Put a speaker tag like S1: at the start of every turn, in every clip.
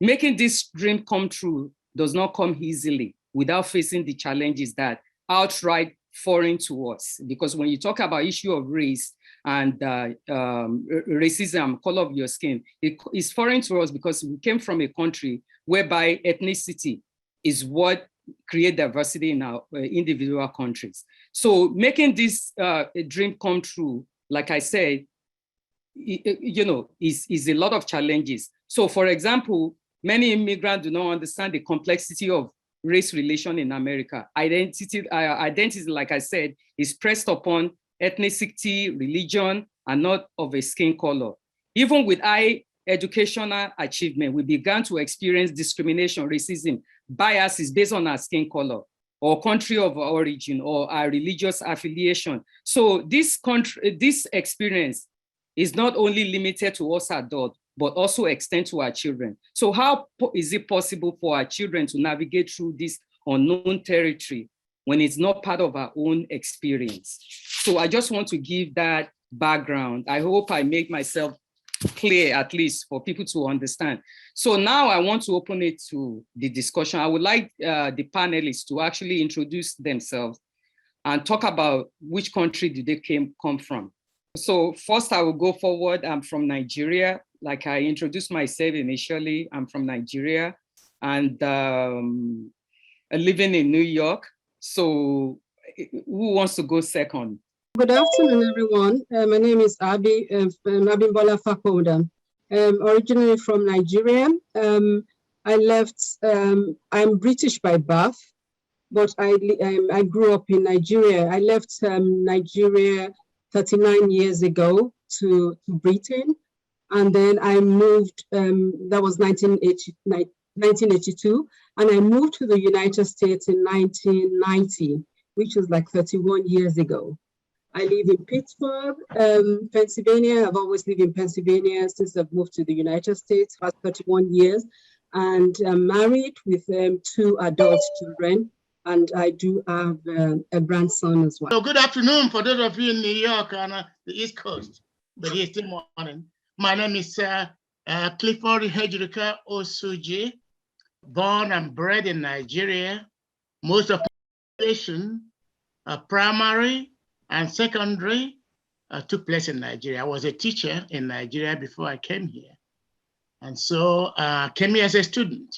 S1: making this dream come true does not come easily without facing the challenges that outright foreign to us. Because when you talk about issue of race and racism, color of your skin, it is foreign to us because we came from a country whereby ethnicity is what create diversity in our individual countries. So making this dream come true, like I said, is a lot of challenges. So for example, many immigrants do not understand the complexity of race relation in America. Identity, like I said, is pressed upon ethnicity, religion, and not of a skin color. Even with high educational achievement, we began to experience discrimination, racism, biases based on our skin color or country of origin or our religious affiliation. So this experience is not only limited to us adults, but also extend to our children. So how is it possible for our children to navigate through this unknown territory when it's not part of our own experience? So I just want to give that background. I hope I make myself clear, at least for people to understand. So now I want to open it to the discussion. I would like the panelists to actually introduce themselves and talk about which country did they come from. So first I will go forward. I'm from Nigeria. Like I introduced myself initially, I'm from Nigeria and living in New York. So who wants to go second?
S2: Good afternoon, everyone. My name is Abimbola Fakoda. Originally from Nigeria. I left, I'm British by birth, but I grew up in Nigeria. I left Nigeria 39 years ago to Britain. And then I moved, that was 1982. And I moved to the United States in 1990, which was like 31 years ago. I live in Pittsburgh, Pennsylvania. I've always lived in Pennsylvania since I've moved to the United States for 31 years. And I'm married with 2 adult children. And I do have a grandson as well.
S3: So good afternoon for those of you in New York and the East Coast, but it's still morning. My name is Clifford Hejurika Osuji, born and bred in Nigeria. Most of my education, primary and secondary, took place in Nigeria. I was a teacher in Nigeria before I came here. And so came here as a student.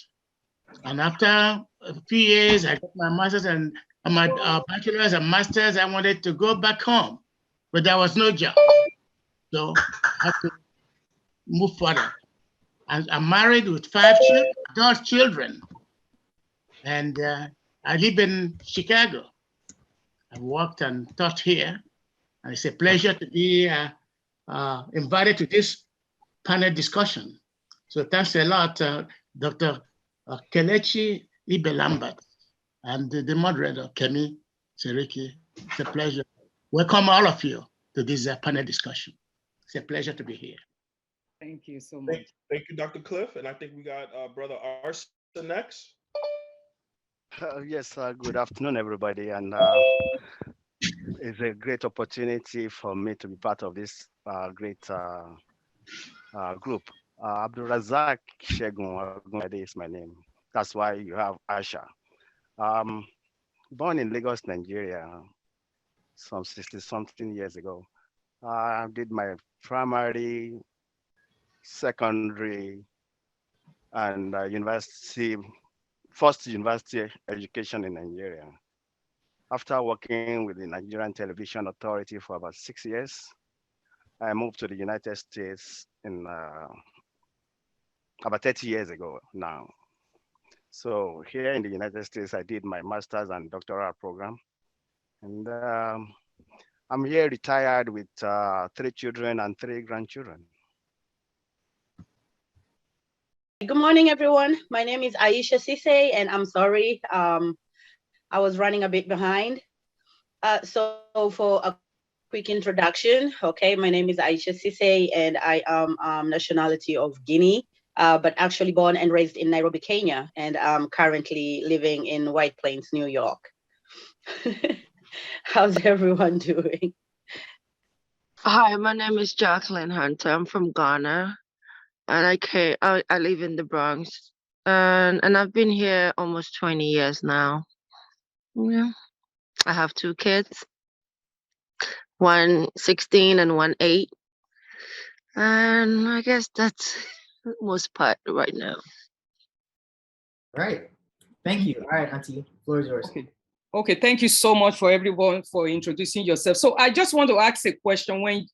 S3: And after a few years, I got my master's and my bachelor's and master's. I wanted to go back home, but there was no job. So I had to move further. And I'm married with 5 adult children. And I live in Chicago. I worked and taught here. And it's a pleasure to be invited to this panel discussion. So thanks a lot, Dr. Kelechi Ibe-Lambert and the moderator, Kemi Seriki. It's a pleasure. Welcome all of you to this panel discussion. It's a pleasure to be here.
S1: Thank you so much.
S4: Thank you, Dr. Cliff. And I think we got Brother Arson next.
S5: Yes, good afternoon, everybody. And it's a great opportunity for me to be part of this great group. Abdulrazak Shegun is my name. That's why you have Asha. Born in Lagos, Nigeria, some 60-something years ago. I did my primary, secondary, and first university education in Nigeria. After working with the Nigerian Television Authority for about 6 years, I moved to the United States in about 30 years ago now. So here in the United States, I did my master's and doctoral program. And I'm here retired with 3 children and 3 grandchildren.
S6: Good morning, everyone. My name is Aisha Sise, and I'm sorry, I was running a bit behind. So for a quick introduction, okay, my name is Aisha Sise, and I am nationality of Guinea, but actually born and raised in Nairobi, Kenya, and I'm currently living in White Plains, New York. How's everyone doing?
S7: Hi, my name is Jacqueline Hunter. I'm from Ghana. I live in the Bronx, and I've been here almost 20 years now. Yeah, I have two kids, one 16 and one 8, and I guess that's the most part right now.
S8: Right. Thank you. All right, Auntie, floor is yours.
S1: Okay, thank you so much for everyone for introducing yourself. So I just want to ask a question. When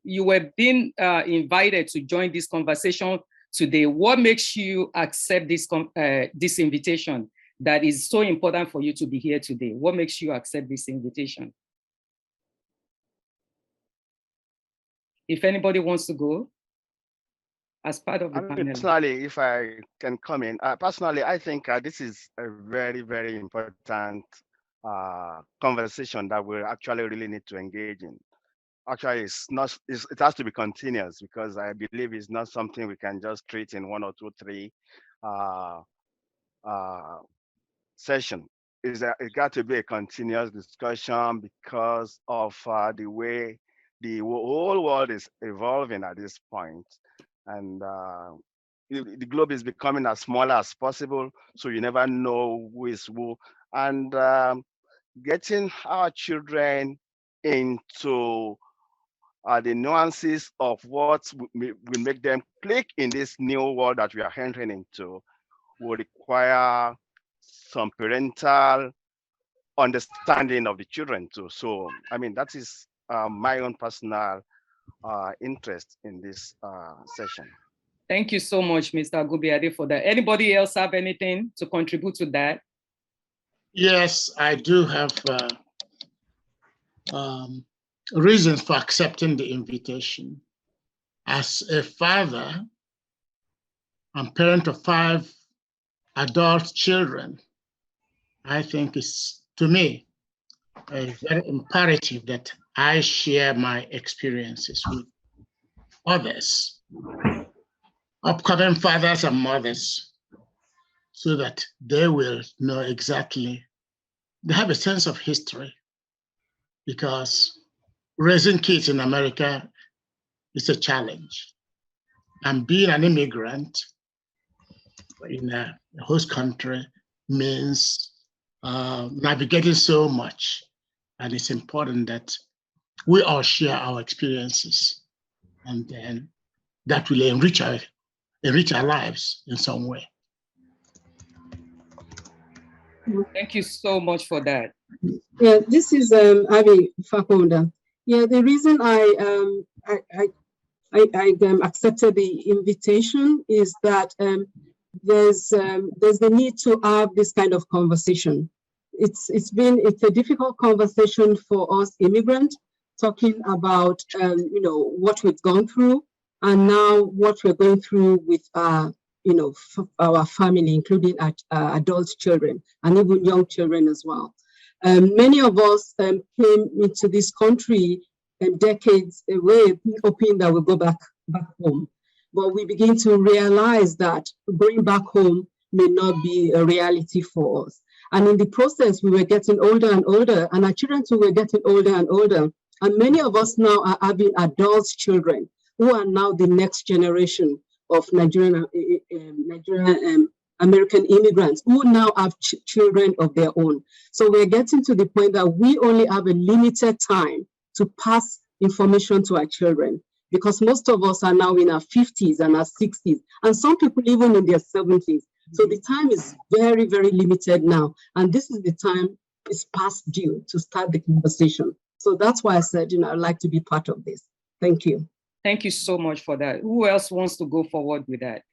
S1: you were being invited to join this conversation today, what makes you accept this invitation that is so important for you to be here today? What makes you accept this invitation? If anybody wants to go as part of the panel.
S5: Personally, if I can come in, personally, I think this is a very, very important conversation that we actually really need to engage in. Actually, it has to be continuous, because I believe it's not something we can just treat in 1 or 2, 3 session. It got to be a continuous discussion because of the way the whole world is evolving at this point. And the globe is becoming as small as possible, so you never know who is who. And getting our children into the nuances of what will make them click in this new world that we are entering into will require some parental understanding of the children too. So, I mean, that is my own personal interest in this session.
S1: Thank you so much, Mr. Agubiade, for that. Anybody else have anything to contribute to that?
S3: Yes, I do have reasons for accepting the invitation. As a father and parent of 5 adult children, I think it's, to me, very imperative that I share my experiences with others, upcoming fathers and mothers, so that they will know exactly, they have a sense of history, because raising kids in America is a challenge. And being an immigrant in a host country means navigating so much. And it's important that we all share our experiences, and then that will enrich our lives in some way.
S1: Thank you so much for that.
S2: Yeah, this is Abby Fakonda. Yeah, the reason I accepted the invitation is that there's the need to have this kind of conversation. It's a difficult conversation for us immigrants, talking about what we've gone through, and now what we're going through with our family, including adult children and even young children as well. Many of us came into this country decades away, hoping that we'll go back home. But we begin to realize that going back home may not be a reality for us. And in the process, we were getting older and older, and our children too were getting older and older. And many of us now are having adult children who are now the next generation of Nigerian American immigrants who now have children of their own. So we're getting to the point that we only have a limited time to pass information to our children, because most of us are now in our 50s and our 60s, and some people even in their 70s. So the time is very, very limited now. And this is the time it's past due to start the conversation. So that's why I said, I'd like to be part of this. Thank you.
S1: Thank you so much for that. Who else wants to go forward with that?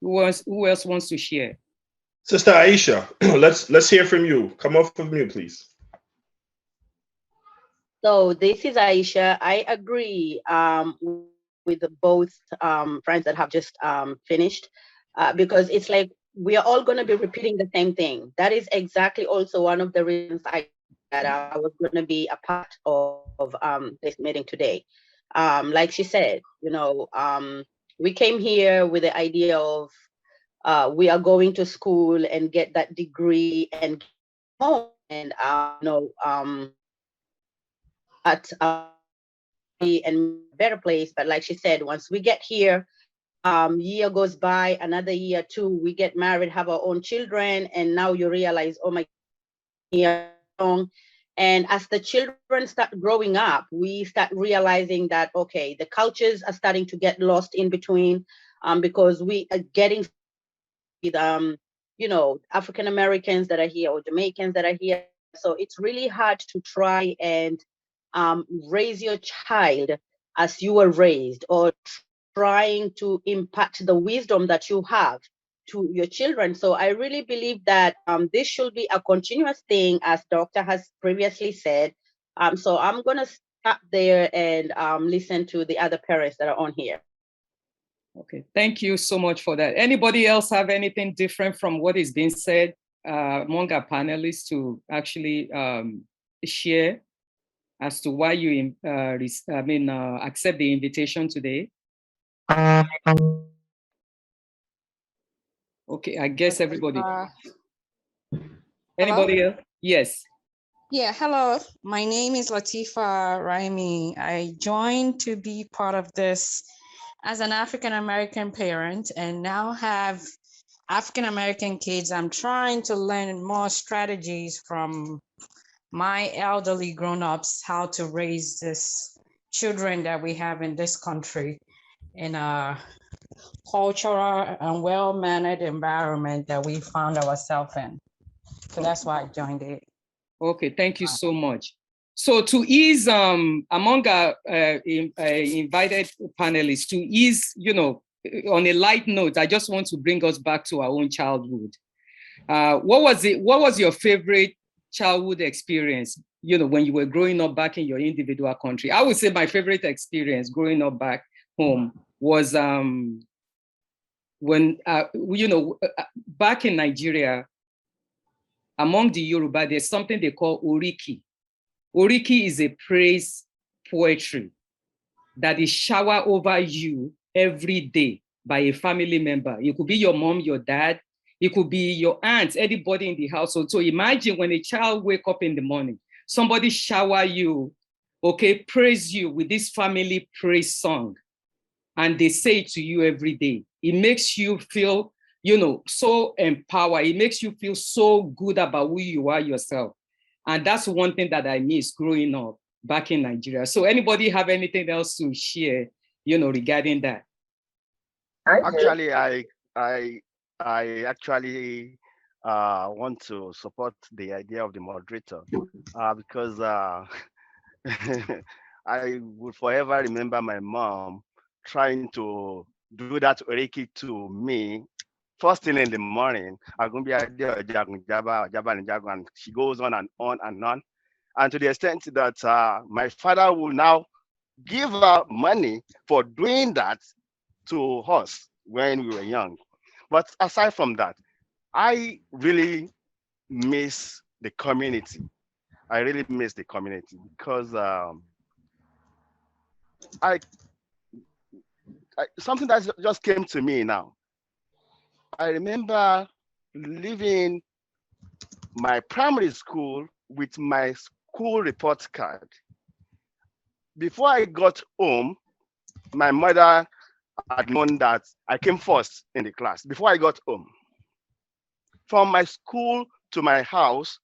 S1: Who else wants to share?
S4: Sister Aisha, let's hear from you. Come off of mute, please.
S6: So this is Aisha. I agree with both friends that have just finished, because it's like we are all going to be repeating the same thing. That is exactly also one of the reasons that I was going to be a part of this meeting today. Like she said, we came here with the idea of we are going to school and get that degree and get home, and and better place. But like she said, once we get here, year goes by, another year, two, we get married, have our own children, and now you realize, oh my God. And as the children start growing up, we start realizing that, okay, the cultures are starting to get lost in between, because we are getting with, African Americans that are here or Jamaicans that are here. So it's really hard to try and raise your child as you were raised, or trying to impact the wisdom that you have to your children. So I really believe that this should be a continuous thing, as Doctor has previously said. So I'm going to stop there and listen to the other parents that are on here.
S1: Okay, thank you so much for that. Anybody else have anything different from what is being said among our panelists to actually share as to why you accept the invitation today? Okay, I guess everybody. Anybody else? Yes.
S9: Yeah, hello. My name is Latifa Raimi. I joined to be part of this as an African American parent, and now have African American kids. I'm trying to learn more strategies from my elderly grown-ups, how to raise this children that we have in this country in a cultural and well-mannered environment that we found ourselves in. So that's why I joined it.
S1: Okay, thank you so much. So to ease among our invited panelists, to ease, on a light note, I just want to bring us back to our own childhood. What was your favorite childhood experience, when you were growing up back in your individual country? I would say my favorite experience growing up back home was when, back in Nigeria, among the Yoruba, there's something they call Oriki. Oriki is a praise poetry that is showered over you every day by a family member. It could be your mom, your dad, it could be your aunt, anybody in the household. So imagine when a child wake up in the morning, somebody shower you, praise you with this family praise song, and they say it to you every day. It makes you feel, so empowered. It makes you feel so good about who you are yourself. And that's one thing that I miss growing up back in Nigeria. So anybody have anything else to share, regarding that?
S5: Actually, I actually want to support the idea of the moderator because I would forever remember my mom trying to do that oriki to me first thing in the morning. And she goes on and on and on. And to the extent that my father will now give her money for doing that to us when we were young. But aside from that, I really miss the community. I really miss the community because something that just came to me now. I remember leaving my primary school with my school report card. Before I got home, my mother had known that I came first in the class before I got home. From my school to my house,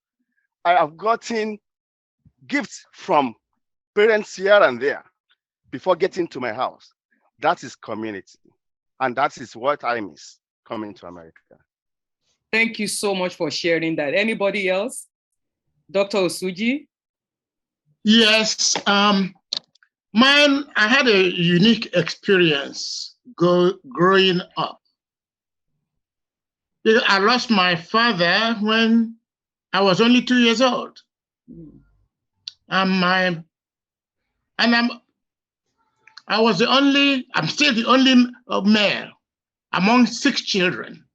S5: I have gotten gifts from parents here and there before getting to my house. That is community. And that is what I miss coming to America.
S1: Thank you so much for sharing that. Anybody else? Dr. Osuji?
S3: Yes, mine, I had a unique experience growing up. I lost my father when I was only 2 years old. I'm still the only male among 6 children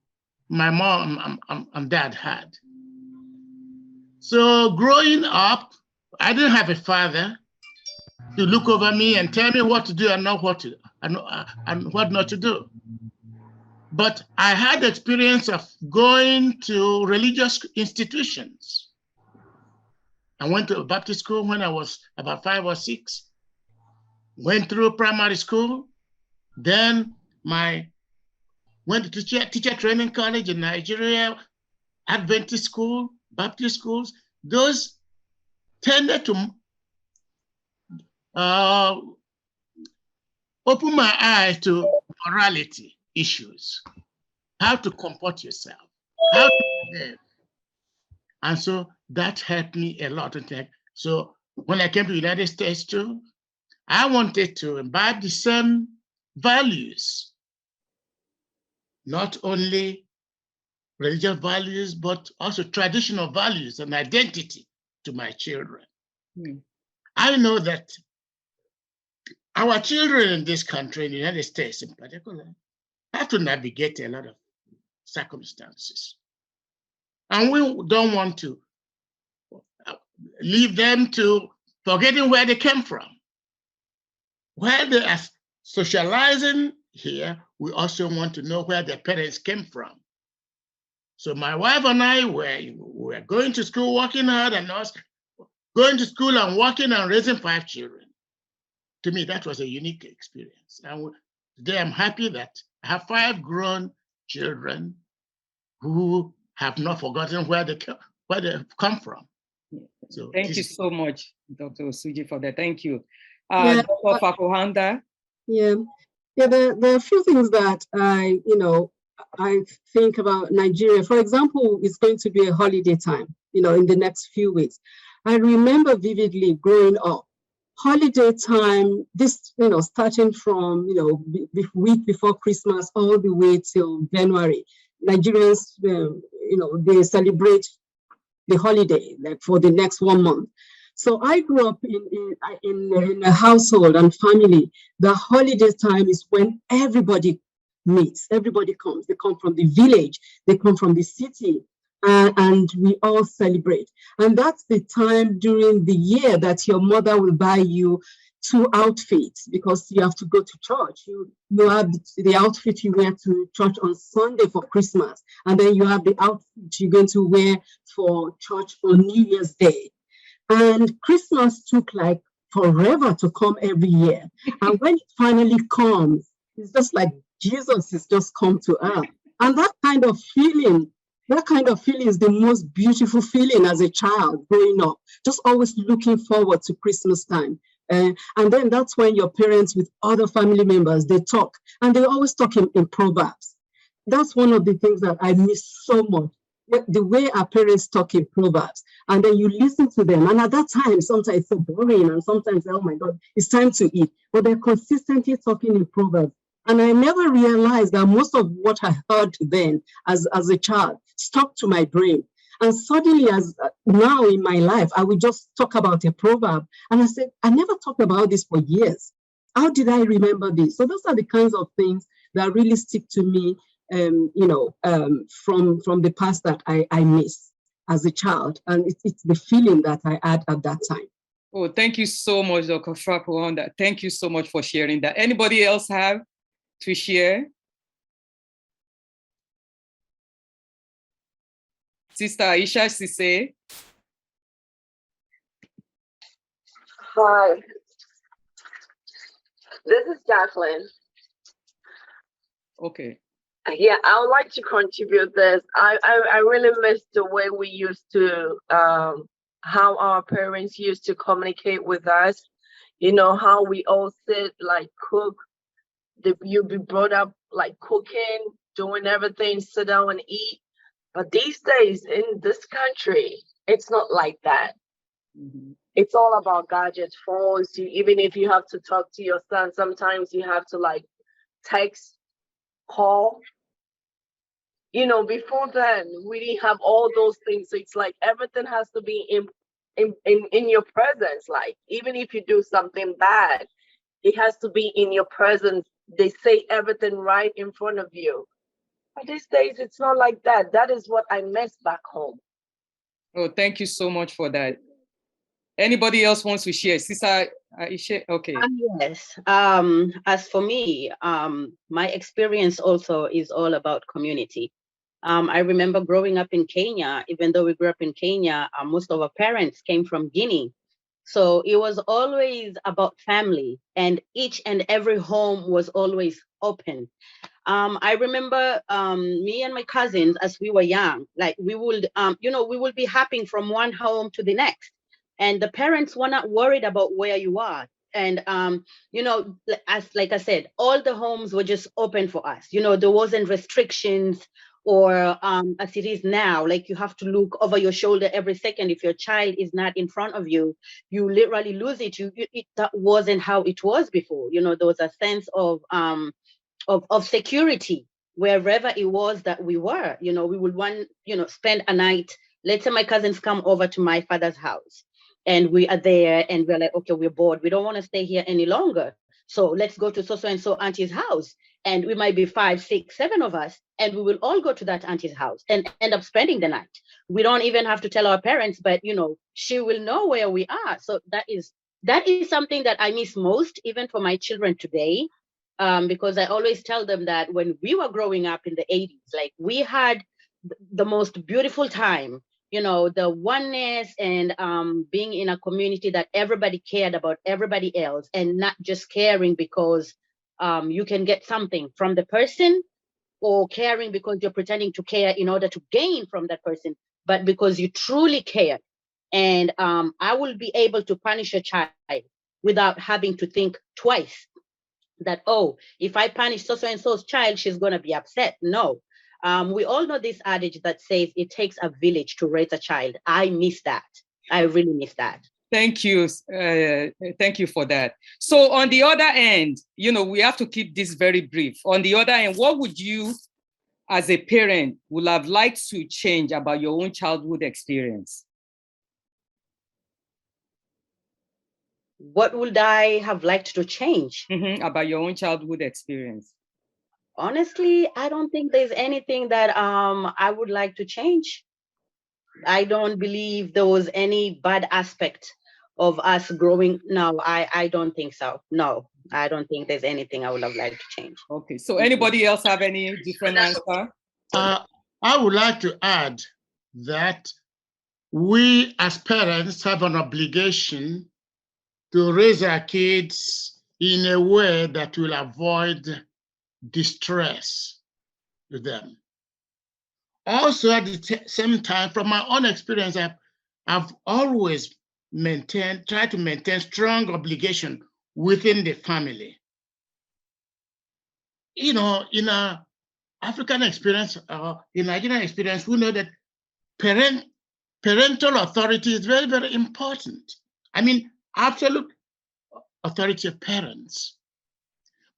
S3: my mom and dad had. So growing up, I didn't have a father to look over me and tell me what to do and not what to and what not to do. But I had the experience of going to religious institutions. I went to a Baptist school when I was about 5 or 6. went through primary school, then went to teacher training college in Nigeria, Adventist school, Baptist schools. Those tended to open my eyes to morality issues, how to comport yourself, how to live. And so that helped me a lot. So when I came to the United States too, I wanted to imbibe the same values, not only religious values, but also traditional values and identity to my children. I know that our children in this country, in the United States in particular, have to navigate a lot of circumstances. And we don't want to leave them to forgetting where they came from. While they are socializing here, we also want to know where their parents came from. So my wife and I were going to school, working hard, and us going to school and working and raising 5 children. To me, that was a unique experience. And today I'm happy that I have 5 grown children who have not forgotten where they come from. So
S1: thank you so much, Dr. Osuji, for that. Thank you.
S2: Yeah,
S1: Dr. Fakuhanda.
S2: Yeah, there are a few things that I think about Nigeria. For example, it's going to be a holiday time, in the next few weeks. I remember vividly growing up, holiday time, this, starting from, the week before Christmas all the way till January. Nigerians, they celebrate the holiday like for the next 1 month. So I grew up in a household and family. The holiday time is when everybody meets, everybody comes. They come from the village, they come from the city, and we all celebrate. And that's the time during the year that your mother will buy you 2 outfits because you have to go to church. You have the outfit you wear to church on Sunday for Christmas, and then you have the outfit you're going to wear for church for New Year's Day. And Christmas took like forever to come every year. And when it finally comes, it's just like Jesus has just come to earth. And that kind of feeling is the most beautiful feeling as a child growing up, just always looking forward to Christmas time. And then that's when your parents with other family members, they talk, and they always talk in proverbs. That's one of the things that I miss so much. The way our parents talk in proverbs, and then you listen to them, and at that time sometimes it's so boring, and sometimes, oh my God, it's time to eat, but they're consistently talking in proverbs. And I never realized that most of what I heard then as a child stuck to my brain. And suddenly, as now in my life, I would just talk about a proverb, and I said, I never talked about this for years. How did I remember this? So those are the kinds of things that really stick to me, from the past that I miss as a child. And it's the feeling that I had at that time.
S1: Oh, thank you so much, Dr. Fakuhanda. Thank you so much for sharing that. Anybody else have to share? Sister Aisha Sise.
S10: Hi, this is Jacqueline.
S1: Okay.
S10: Yeah, I would like to contribute this. I really miss the way we used to, how our parents used to communicate with us. How we all sit, like cook. You'd be brought up like cooking, doing everything, sit down and eat. But these days in this country, it's not like that.
S1: Mm-hmm.
S10: It's all about gadgets, phones. Even if you have to talk to your son, sometimes you have to like text, call. Before then, we didn't have all those things. So it's like everything has to be in your presence. Like even if you do something bad, it has to be in your presence. They say everything right in front of you. But these days, it's not like that. That is what I miss back home.
S1: Oh, thank you so much for that. Anybody else wants to share? Sister Aisha? Okay.
S6: Yes. As for me, my experience also is all about community. I remember growing up in Kenya. Even though we grew up in Kenya, most of our parents came from Guinea. So it was always about family, and each and every home was always open. I remember me and my cousins, as we were young, like we would, we would be hopping from one home to the next, and the parents were not worried about where you are. And like I said, all the homes were just open for us. There wasn't restrictions or as it is now, like you have to look over your shoulder every second. If your child is not in front of you, you literally lose it. That wasn't how it was before. There was a sense of security wherever it was that we were. We would spend a night. Let's say my cousins come over to my father's house, and we are there, and we're like, okay, we're bored, we don't want to stay here any longer, so let's go to so and so auntie's house. And we might be 5, 6, 7 of us, and we will all go to that auntie's house and end up spending the night. We don't even have to tell our parents, but she will know where we are. So that is something that I miss most, even for my children today. Because I always tell them that when we were growing up in the 80s, like, we had the most beautiful time, the oneness and being in a community that everybody cared about everybody else, and not just caring because you can get something from the person, or caring because you're pretending to care in order to gain from that person, but because you truly care. And I will be able to punish a child without having to think twice that, oh, if I punish so-and-so's child, she's going to be upset. No. We all know this adage that says it takes a village to raise a child. I miss that. I really miss that.
S1: Thank you. Thank you for that. So on the other end, we have to keep this very brief. On the other end, what would you, as a parent, would have liked to change about your own childhood experience?
S6: What would I have liked to change?
S1: About your own childhood experience?
S6: Honestly, I don't think there's anything that I would like to change. I don't believe there was any bad aspect of us growing. No, I don't think so. No, I don't think there's anything I would have liked to change.
S1: Okay, so anybody else have any different answer?
S3: I would like to add that we as parents have an obligation to raise our kids in a way that will avoid distress to them. Also, at the same time, from my own experience, I've always tried to maintain strong obligation within the family. In our African experience, in Nigerian experience, we know that parental authority is very, very important. I mean, absolute authority of parents.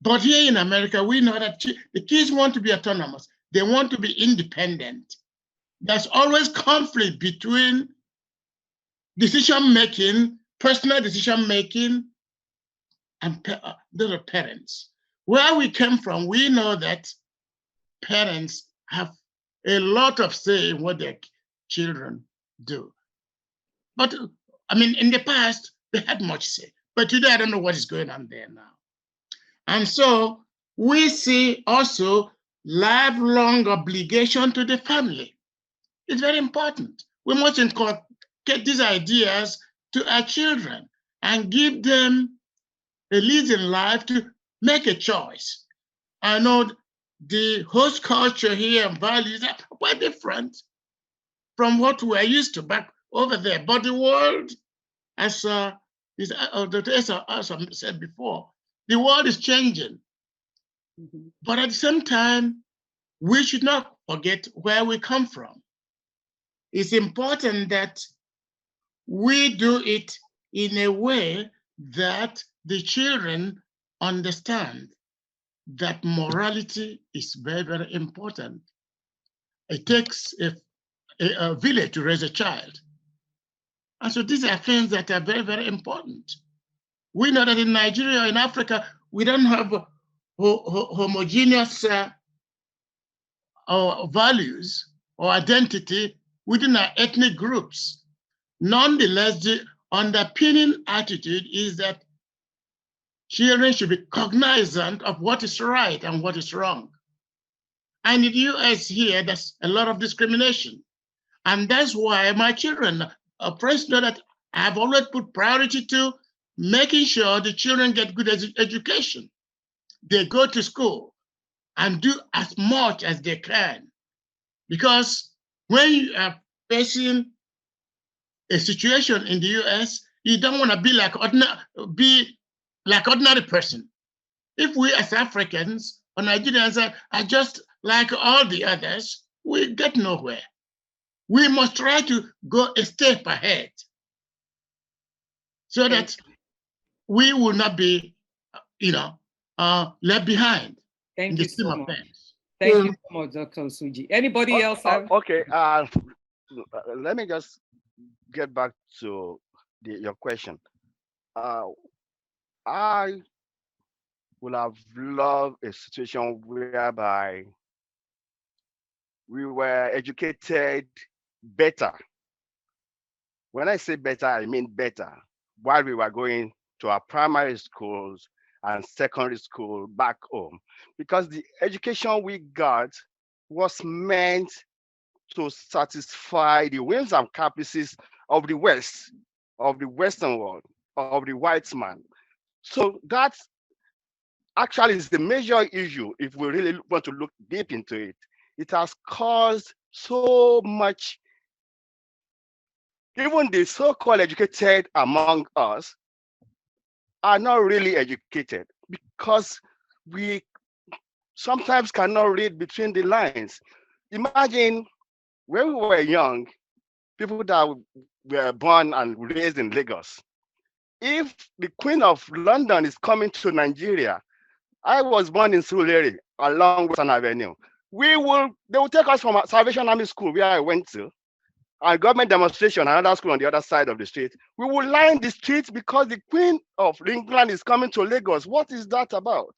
S3: But here in America, we know that the kids want to be autonomous. They want to be independent. There's always conflict between decision-making, personal decision-making, and the parents. Where we came from, we know that parents have a lot of say in what their children do. But, I mean, in the past, they had much say. But today, I don't know what is going on there now. And so we see also lifelong obligation to the family. It's very important. We must inculcate these ideas to our children and give them a lead in life to make a choice. I know the host culture here and values are quite different from what we're used to back over there. But the world, as I said before, the world is changing. But at the same time, we should not forget where we come from. It's important that we do it in a way that the children understand that morality is very, very important. It takes a village to raise a child. And so these are things that are very, very important. We know that in Nigeria, in Africa, we don't have homogeneous values or identity within our ethnic groups. Nonetheless, the underpinning attitude is that children should be cognizant of what is right and what is wrong. And in the US here, there's a lot of discrimination. And that's why my children, friends know that I've always put priority to making sure the children get good education. They go to school and do as much as they can. Because when you are facing a situation in the US, you don't want to be like ordinary person. If we as Africans or Nigerians are just like all the others, we get nowhere. We must try to go a step ahead so that we will not be, left behind.
S1: Thank you so much. Thank you so much, Dr. Osuji. Anybody else have?
S5: Okay, let me just get back to your question. I would have loved a situation whereby we were educated better. When I say better, I mean better. While we were going to our primary schools and secondary school back home, because the education we got was meant to satisfy the whims and caprices of the West, of the Western world, of the white man. So that actually is the major issue if we really want to look deep into it. It has caused so much. Even the so-called educated among us are not really educated because we sometimes cannot read between the lines. Imagine when we were young, people that were born and raised in Lagos. If the Queen of London is coming to Nigeria, I was born in Surulere along Western Avenue. They will take us from Salvation Army School where I went to, and government demonstration, another school on the other side of the street. We will line the streets because the Queen of England is coming to Lagos. What is that about?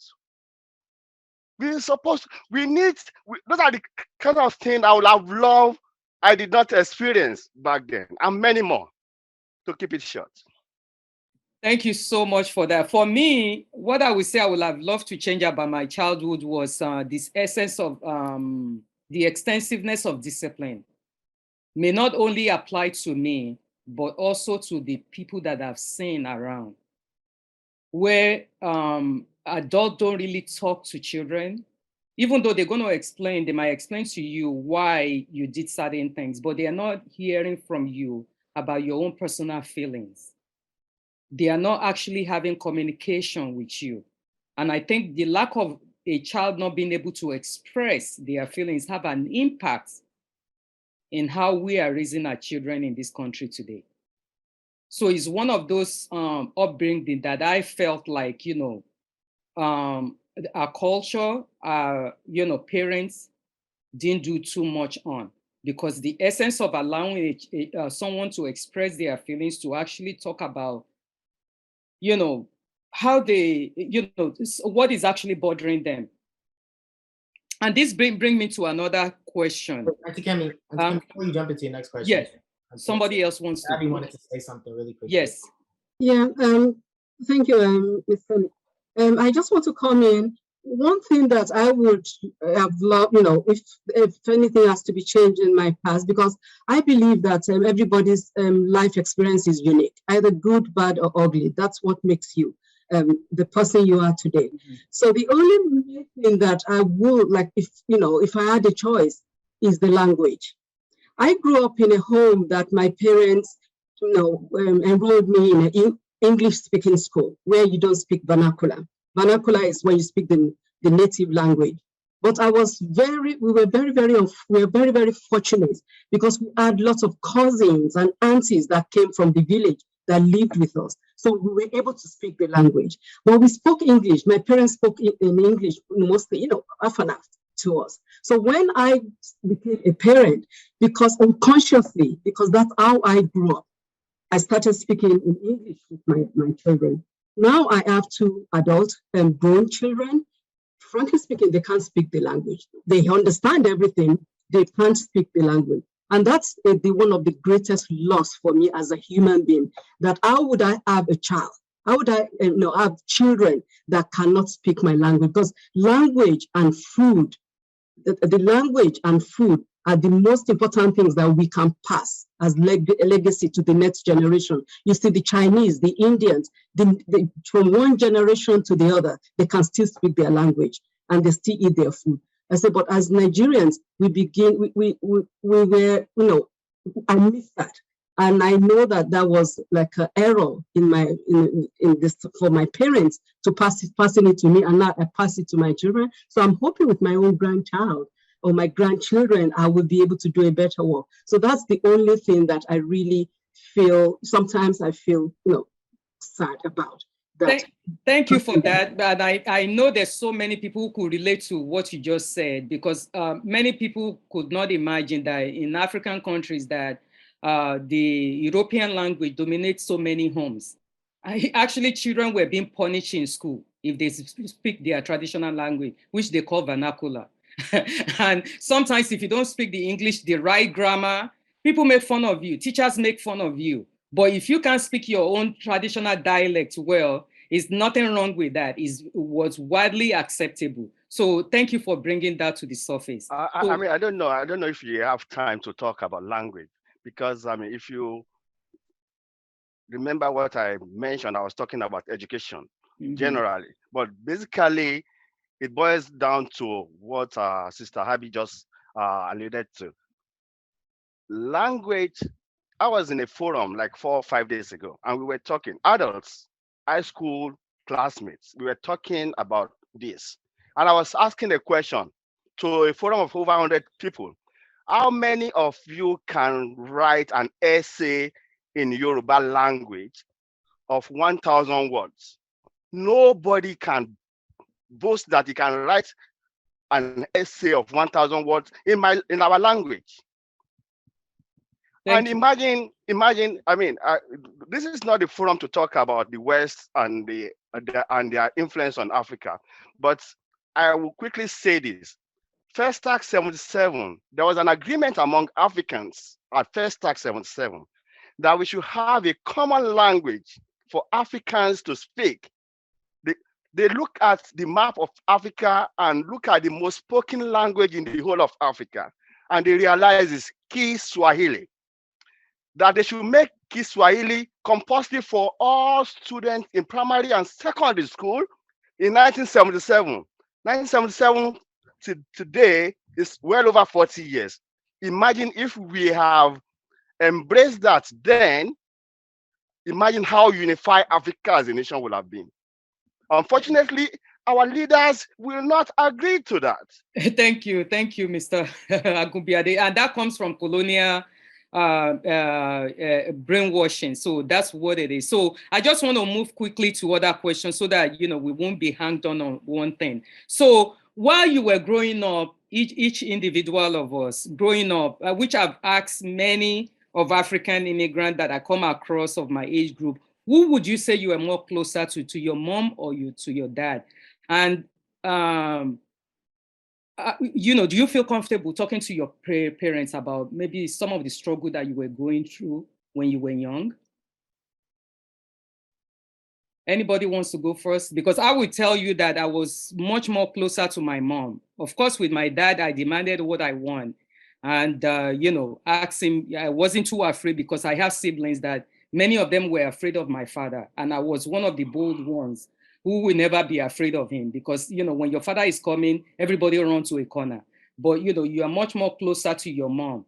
S5: Those are the kind of things I would have loved I did not experience back then, and many more, to keep it short.
S1: Thank you so much for that. For me, what I would say I would have loved to change about my childhood was this essence of the extensiveness of discipline. May not only apply to me, but also to the people that I've seen around, where adults don't really talk to children. Even though they're going to explain, they might explain to you why you did certain things, but they are not hearing from you about your own personal feelings. They are not actually having communication with you. And I think the lack of a child not being able to express their feelings have an impact in how we are raising our children in this country today. So it's one of those upbringing that I felt like, our culture, parents didn't do too much on, because the essence of allowing someone to express their feelings, to actually talk about, how they, what is actually bothering them. And this bring me to another question.
S8: Auntie Kemi, before you jump into your next question.
S1: Yes, somebody else wants to.
S8: Abby wanted to say something really quick.
S1: Yes.
S2: Yeah, thank you, Mr. I just want to come in. One thing that I would have loved, if anything has to be changed in my past, because I believe that everybody's life experience is unique, either good, bad, or ugly. That's what makes you the person you are today. Mm-hmm. So the only thing that I would like, if I had a choice, is the language. I grew up in a home that my parents, enrolled me in an English-speaking school where you don't speak vernacular. Vernacular is when you speak the native language. But we were very, very fortunate because we had lots of cousins and aunties that came from the village that lived with us. So we were able to speak the language. But we spoke English. My parents spoke in English mostly, half and half to us. So when I became a parent, because unconsciously, because that's how I grew up, I started speaking in English with my children. Now I have two adult and grown children. Frankly speaking, they can't speak the language. They understand everything. They can't speak the language. And that's one of the greatest loss for me as a human being, that how would I have a child? How would I have children that cannot speak my language? Because language and food, the language and food are the most important things that we can pass as legacy to the next generation. You see, the Chinese, the Indians, from one generation to the other, they can still speak their language and they still eat their food. I said, but as Nigerians, we were, I miss that. And I know that was like an error in this for my parents to passing it to me, and now I pass it to my children. So I'm hoping with my own grandchild or my grandchildren, I will be able to do a better work. So that's the only thing that I really feel, sometimes I feel, sad about.
S1: Thank you for that. But I know there's so many people who could relate to what you just said, because many people could not imagine that in African countries that the European language dominates so many homes. Actually, children were being punished in school if they speak their traditional language, which they call vernacular. And sometimes if you don't speak the English, the right grammar, people make fun of you, teachers make fun of you. But if you can't speak your own traditional dialect well, there's nothing wrong with that. It was widely acceptable. So thank you for bringing that to the surface.
S5: I mean, I don't know if you have time to talk about language, because I mean, if you remember what I mentioned, I was talking about education generally, but basically it boils down to what Sister Abby just alluded to. Language. I was in a forum like 4 or 5 days ago, and we were talking, adults, high school classmates, we were talking about this. And I was asking a question to a forum of over 100 people. How many of you can write an essay in Yoruba language of 1,000 words? Nobody can boast that he can write an essay of 1,000 words in our language. And imagine, I mean, this is not the forum to talk about the West and their influence on Africa, but I will quickly say this. First Tax 77, there was an agreement among Africans at First Tax 77 that we should have a common language for Africans to speak. They look at the map of Africa and look at the most spoken language in the whole of Africa, and they realize it's Kiswahili. That they should make Kiswahili compulsory for all students in primary and secondary school in 1977. 1977 to today is well over 40 years. Imagine if we have embraced that then, imagine how unified Africa as a nation would have been. Unfortunately, our leaders will not agree to that.
S1: Thank you, Mr. Agubiade. And that comes from colonial brainwashing. So that's what it is. So I just want to move quickly to other questions so that we won't be hanged on one thing. So while you were growing up, each individual of us growing up, which I've asked many of African immigrants that I come across of my age group, who would you say you are more closer to your mom or to your dad? And do you feel comfortable talking to your parents about maybe some of the struggle that you were going through when you were young? Anybody wants to go first? Because I would tell you that I was much more closer to my mom. Of course, with my dad, I demanded what I want. And, asked him, I wasn't too afraid because I have siblings that many of them were afraid of my father. And I was one of the bold ones who will never be afraid of him, because, when your father is coming, everybody runs to a corner. But, you are much more closer to your mom.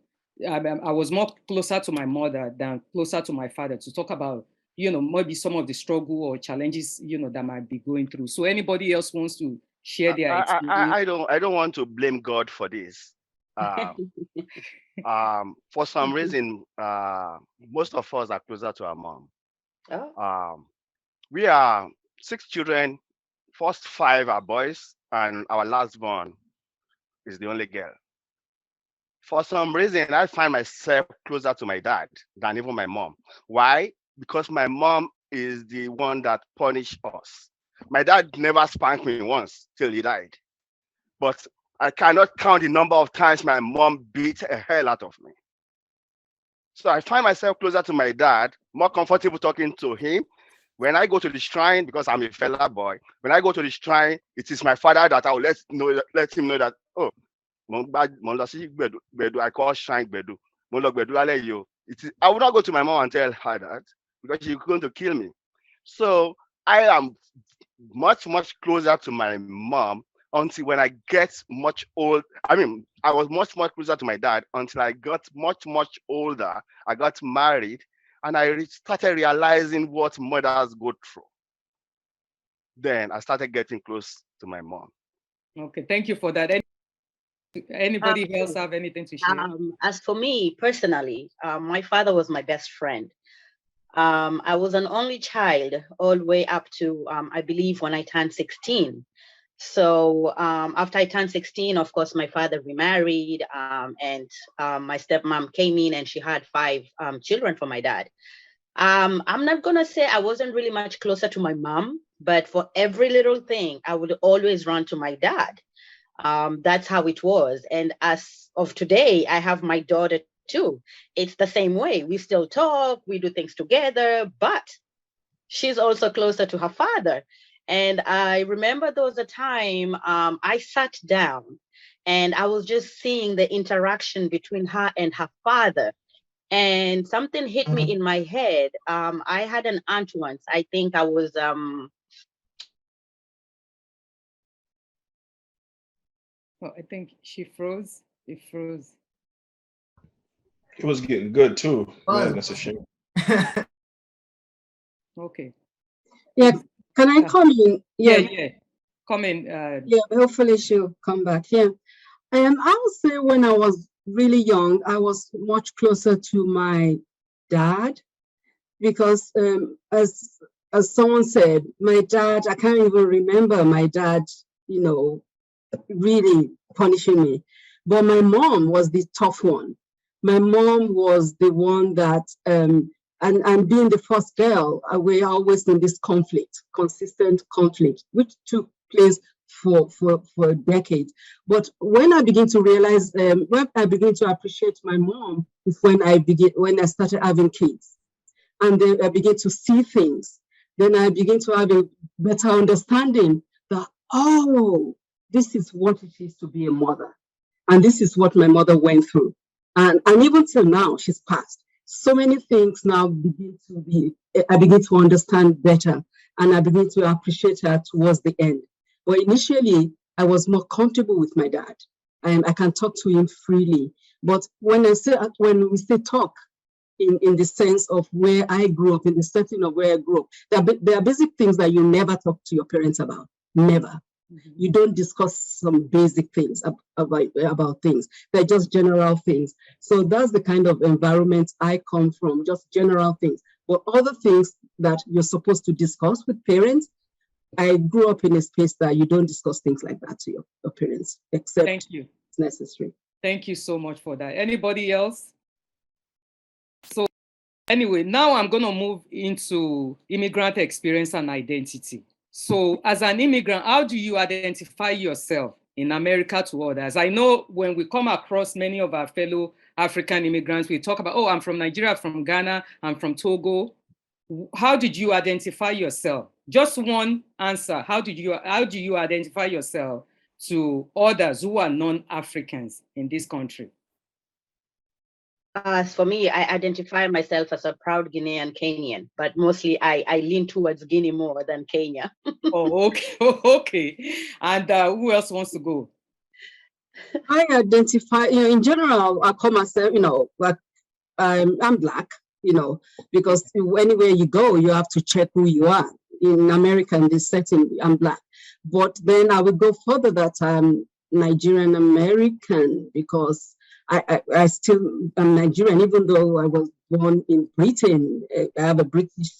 S1: I was more closer to my mother than closer to my father to talk about, maybe some of the struggle or challenges, that might be going through. So anybody else wants to share their experience?
S5: I don't want to blame God for this. For some reason, most of us are closer to our mom. We are 6 children, first 5 are boys, and our last born is the only girl. For some reason, I find myself closer to my dad than even my mom. Why? Because my mom is the one that punished us. My dad never spanked me once till he died. But I cannot count the number of times my mom beat a hell out of me. So I find myself closer to my dad, more comfortable talking to him. When I go to the shrine, because I'm a fella boy, when I go to the shrine, it is my father that I will let him know that, I call shrine Bedu. I would not go to my mom and tell her that because she's going to kill me. So I am much, much closer to my mom until when I get much old. I mean, I was much, much closer to my dad until I got much, much older. I got married and I started realizing what mothers go through. Then I started getting close to my mom.
S1: Okay, thank you for that. Anybody else have anything to share?
S6: As for me personally, my father was my best friend. I was an only child all the way up to, I believe, when I turned 16. So after I turned 16, of course, my father remarried, and my stepmom came in and she had 5 children for my dad. I'm not going to say I wasn't really much closer to my mom, but for every little thing, I would always run to my dad. That's how it was. And as of today, I have my daughter too. It's the same way. We still talk, we do things together, but she's also closer to her father. And I remember there was a time I sat down and I was just seeing the interaction between her and her father. And something hit me in my head. I had an aunt once. I think I was
S1: Oh, I think she froze. It froze.
S4: It was getting good too. Man, that's a shame.
S1: Okay.
S2: Yeah, can I come in?
S1: Yeah. Come in.
S2: Yeah, hopefully she'll come back. Yeah. I would say when I was really young, I was much closer to my dad because as someone said, my dad, I can't even remember my dad, really punishing me. But my mom was the tough one. My mom was the one that, and being the first girl, we're always in this conflict, consistent conflict, which took place for decades. But when I begin to realize, when I begin to appreciate my mom, is when I started having kids, and then I begin to see things. Then I begin to have a better understanding that, oh, this is what it is to be a mother, and this is what my mother went through, and even till now, she's passed. So many things now I begin to understand better, and I begin to appreciate her towards the end. But initially, I was more comfortable with my dad, and I can talk to him freely. But when we say talk, in the sense of where I grew up, in the setting of where I grew up, there are basic things that you never talk to your parents about. Never. You don't discuss some basic things about things. They're just general things. So that's the kind of environment I come from, just general things. But other things that you're supposed to discuss with parents, I grew up in a space that you don't discuss things like that to your parents, except
S1: Thank you.
S2: It's necessary.
S1: Thank you so much for that. Anybody else? So anyway, now I'm going to move into immigrant experience and identity. So as an immigrant, how do you identify yourself in America to others? I know when we come across many of our fellow African immigrants, we talk about, oh, I'm from Nigeria, from Ghana, I'm from Togo. How did you identify yourself? Just one answer. How do you identify yourself to others who are non-Africans in this country?
S6: As for me, I identify myself as a proud Guinean Kenyan, but mostly I lean towards Guinea more than Kenya.
S1: Oh, okay. Okay. And who else wants to go?
S2: I identify, in general, I call myself, like I'm Black, because anywhere you go, you have to check who you are. In America, in this setting, I'm Black. But then I would go further that I'm Nigerian American, because I still am Nigerian, even though I was born in Britain. I have a British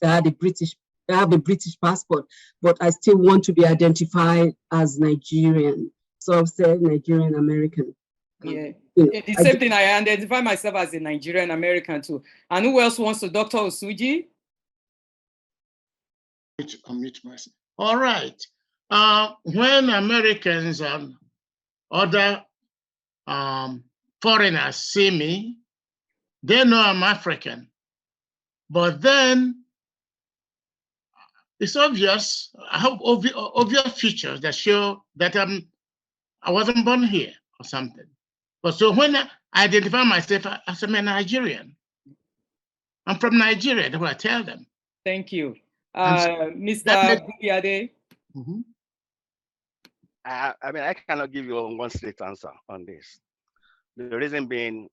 S2: passport, but I still want to be identified as Nigerian. So I've said Nigerian American.
S1: Yeah, the same thing. I identify myself as a Nigerian American too. And who else wants to? Dr. Osuji?
S3: Unmute myself. All right. When Americans and other foreigners see me, they know I'm African. But then it's obvious, I have obvious features that show that I wasn't born here or something. But so when I identify myself as a Nigerian, I'm from Nigeria. That's what I tell them.
S1: Thank you.
S3: And
S1: Mr. Bubiade?
S5: I mean, I cannot give you a one straight answer on this. The reason being,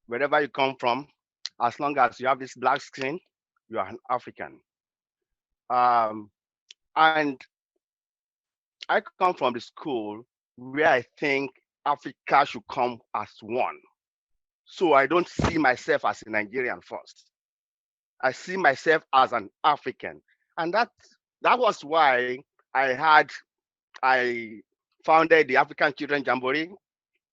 S5: wherever you come from, as long as you have this black skin, you are an African. And I come from the school where I think Africa should come as one. So I don't see myself as a Nigerian first. I see myself as an African. And that was why I founded the African Children Jamboree,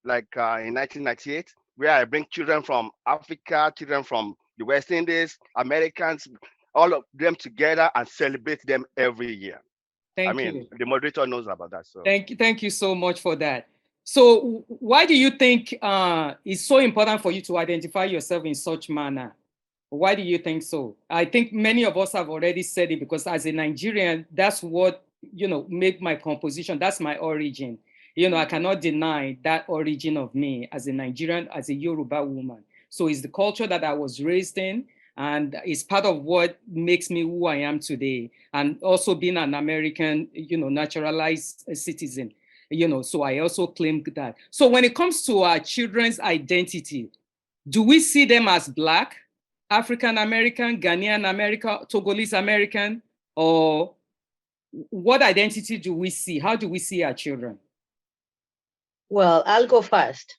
S5: like in 1998, where I bring children from Africa, children from the West Indies, Americans, all of them together and celebrate them every year.
S1: Thank you.
S5: The moderator knows about that. So
S1: thank you so much for that. So why do you think it's so important for you to identify yourself in such manner? Why do you think so? I think many of us have already said it, because as a Nigerian, that's what, make my composition. That's my origin. I cannot deny that origin of me as a Nigerian, as a Yoruba woman. So it's the culture that I was raised in, and it's part of what makes me who I am today. And also being an American, naturalized citizen, so I also claim that. So when it comes to our children's identity, do we see them as Black, African American, Ghanaian American, Togolese American, or what identity do we see? How do we see our children?
S6: Well, I'll go first.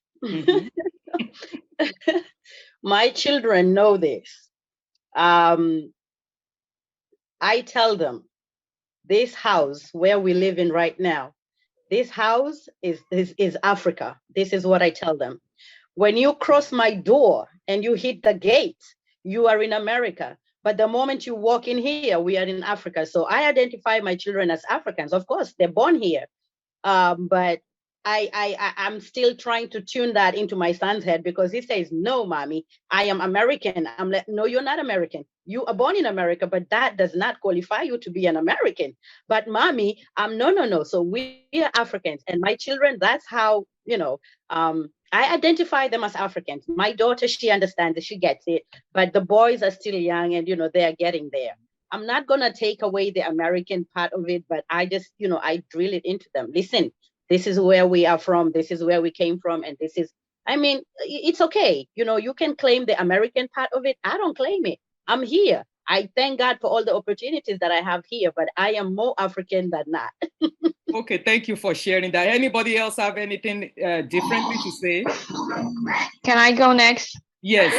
S6: My children know this. I tell them, this house where we live in right now, this house is Africa. This is what I tell them. When you cross my door and you hit the gate, you are in America. But the moment you walk in here, we are in Africa. So I identify my children as Africans. Of course, they're born here. But I'm still trying to tune that into my son's head, because he says, no, mommy, I am American. I'm like, no, you're not American. You are born in America, but that does not qualify you to be an American. But mommy, no. So we are Africans, and my children, that's how, I identify them as Africans. My daughter, she understands it, she gets it, but the boys are still young and, they are getting there. I'm not going to take away the American part of it, but I just, I drill it into them. Listen, this is where we are from. This is where we came from. And this is, it's okay. You can claim the American part of it. I don't claim it. I'm here. I thank God for all the opportunities that I have here, but I am more African than not.
S1: Okay, thank you for sharing that. Anybody else have anything differently to say?
S9: Can I go next?
S1: Yes.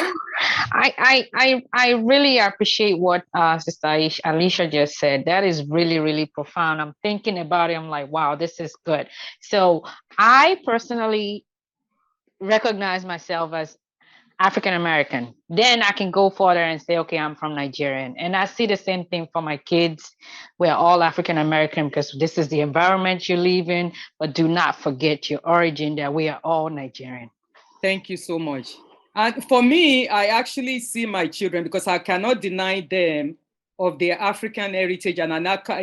S9: I really appreciate what Sister Alicia just said. That is really, really profound. I'm thinking about it. I'm like, wow, this is good. So I personally recognize myself as African American. Then I can go further and say, okay, I'm from Nigeria. And I see the same thing for my kids. We're all African American because this is the environment you live in. But do not forget your origin, that we are all Nigerian.
S1: Thank you so much. And for me, I actually see my children, because I cannot deny them of their African heritage, and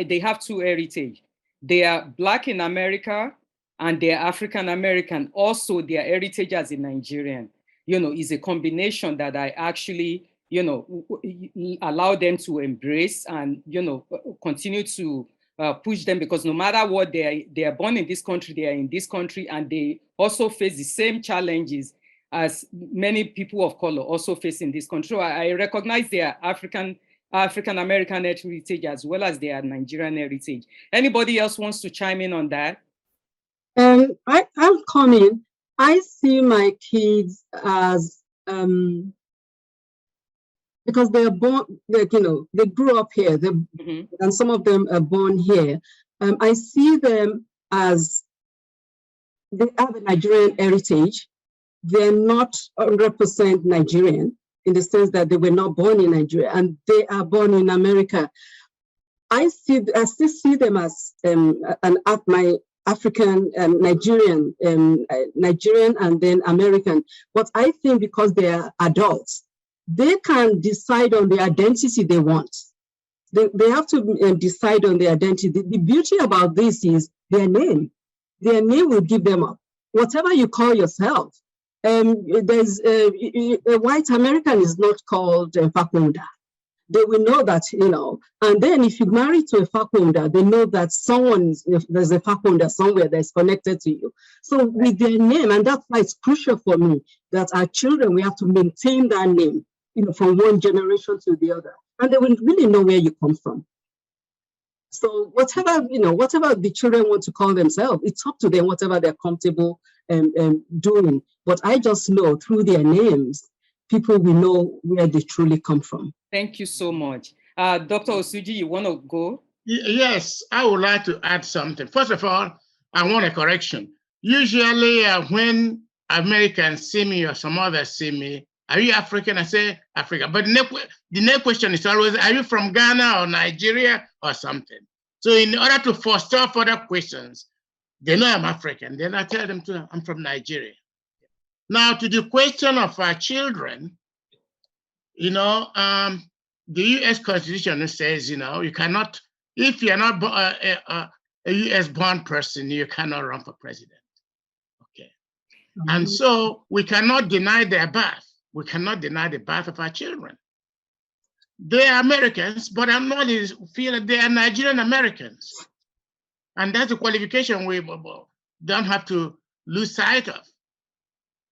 S1: they have two heritage. They are Black in America and they are African American. Also, their heritage as a Nigerian, is a combination that I actually, allow them to embrace and, continue to push them, because no matter what, they are born in this country, they are in this country, and they also face the same challenges as many people of color also face in this country. I recognize their African American heritage as well as their Nigerian heritage. Anybody else wants to chime in on that?
S2: I'll come in. I see my kids as because they are born, they grew up here, and some of them are born here. I see them as they have a Nigerian heritage. They're not 100% Nigerian in the sense that they were not born in Nigeria, and they are born in America. I still see them as my African, Nigerian, and then American. But I think because they are adults, they can decide on the identity they want. They have to decide on the identity. The beauty about this is their name. Their name will give them up. Whatever you call yourself, there's a white American is not called Fakunda. They will know that, and then if you marry to a Fakunda, they know that there's a Fakunda somewhere that's connected to you. So with their name, and that's why it's crucial for me that our children, we have to maintain that name, from one generation to the other. And they will really know where you come from. So whatever the children want to call themselves, it's up to them, whatever they're comfortable doing. But I just know through their names, people will know where they truly come from.
S1: Thank you so much. Dr. Osuji, you want to go?
S3: Yes, I would like to add something. First of all, I want a correction. Usually when Americans see me or some others see me, are you African? I say Africa. But the next question is always, are you from Ghana or Nigeria or something? So in order to forestall further questions, they know I'm African. Then I tell them I'm from Nigeria. Now to the question of our children, the U.S. Constitution says, you cannot, if you're not a U.S. born person, you cannot run for president. Okay. Mm-hmm. And so we cannot deny their birth. We cannot deny the birth of our children. They are Americans, but I'm not feel that they are Nigerian Americans. And that's a qualification we don't have to lose sight of.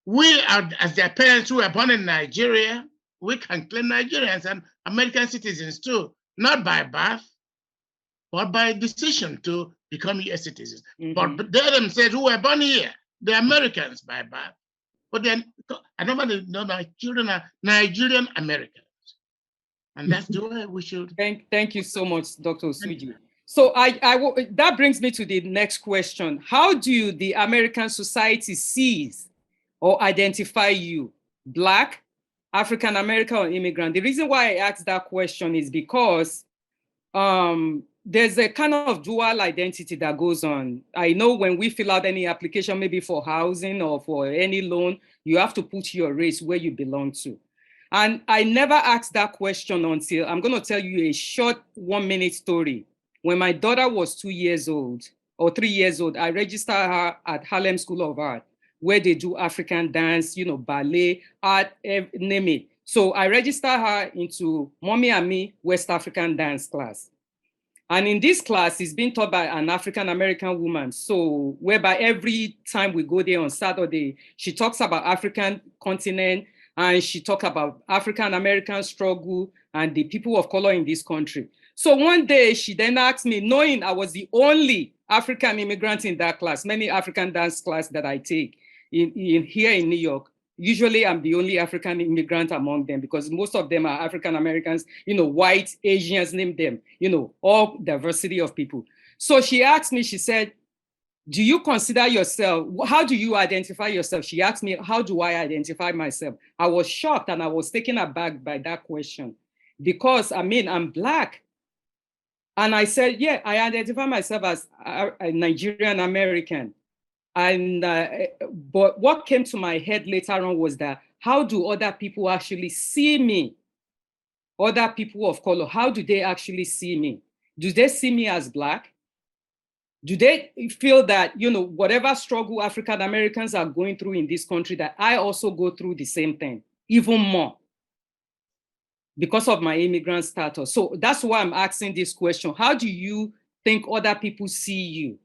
S3: We are, as their parents who were born in Nigeria, we can claim Nigerians and American citizens too, not by birth, but by decision to become U.S. citizens. Mm-hmm. But they themselves who were born here, they're Americans by birth. But then I don't want to know my children are Nigerian Americans. And that's the way we should.
S1: Thank you so much, Dr. Osuji. So that brings me to the next question. How do the American society sees or identify you? Black, African American, or immigrant? The reason why I asked that question is because there's a kind of dual identity that goes on. I know when we fill out any application, maybe for housing or for any loan, you have to put your race where you belong to. And I never asked that question until I'm going to tell you a short 1-minute story. When my daughter was 2 years old or 3 years old, I registered her at Harlem School of Art, where they do African dance, ballet, art, name it. So I registered her into Mommy and Me West African dance class. And in this class, it's being taught by an African-American woman. So whereby every time we go there on Saturday, she talks about African continent and she talks about African-American struggle and the people of color in this country. So one day she then asked me, knowing I was the only African immigrant in that class, many African dance class that I take here in New York, usually I'm the only African immigrant among them because most of them are African Americans, white, Asians, name them, all diversity of people. So she asked me, she said, do you consider yourself, how do you identify yourself? She asked me, how do I identify myself? I was shocked and I was taken aback by that question because I'm Black. And I said, yeah, I identify myself as a Nigerian American. And but what came to my head later on was that how do other people actually see me? Other people of color, how do they actually see me? Do they see me as Black? Do they feel that, whatever struggle African Americans are going through in this country, that I also go through the same thing, even more, because of my immigrant status? So that's why I'm asking this question. How do you think other people see you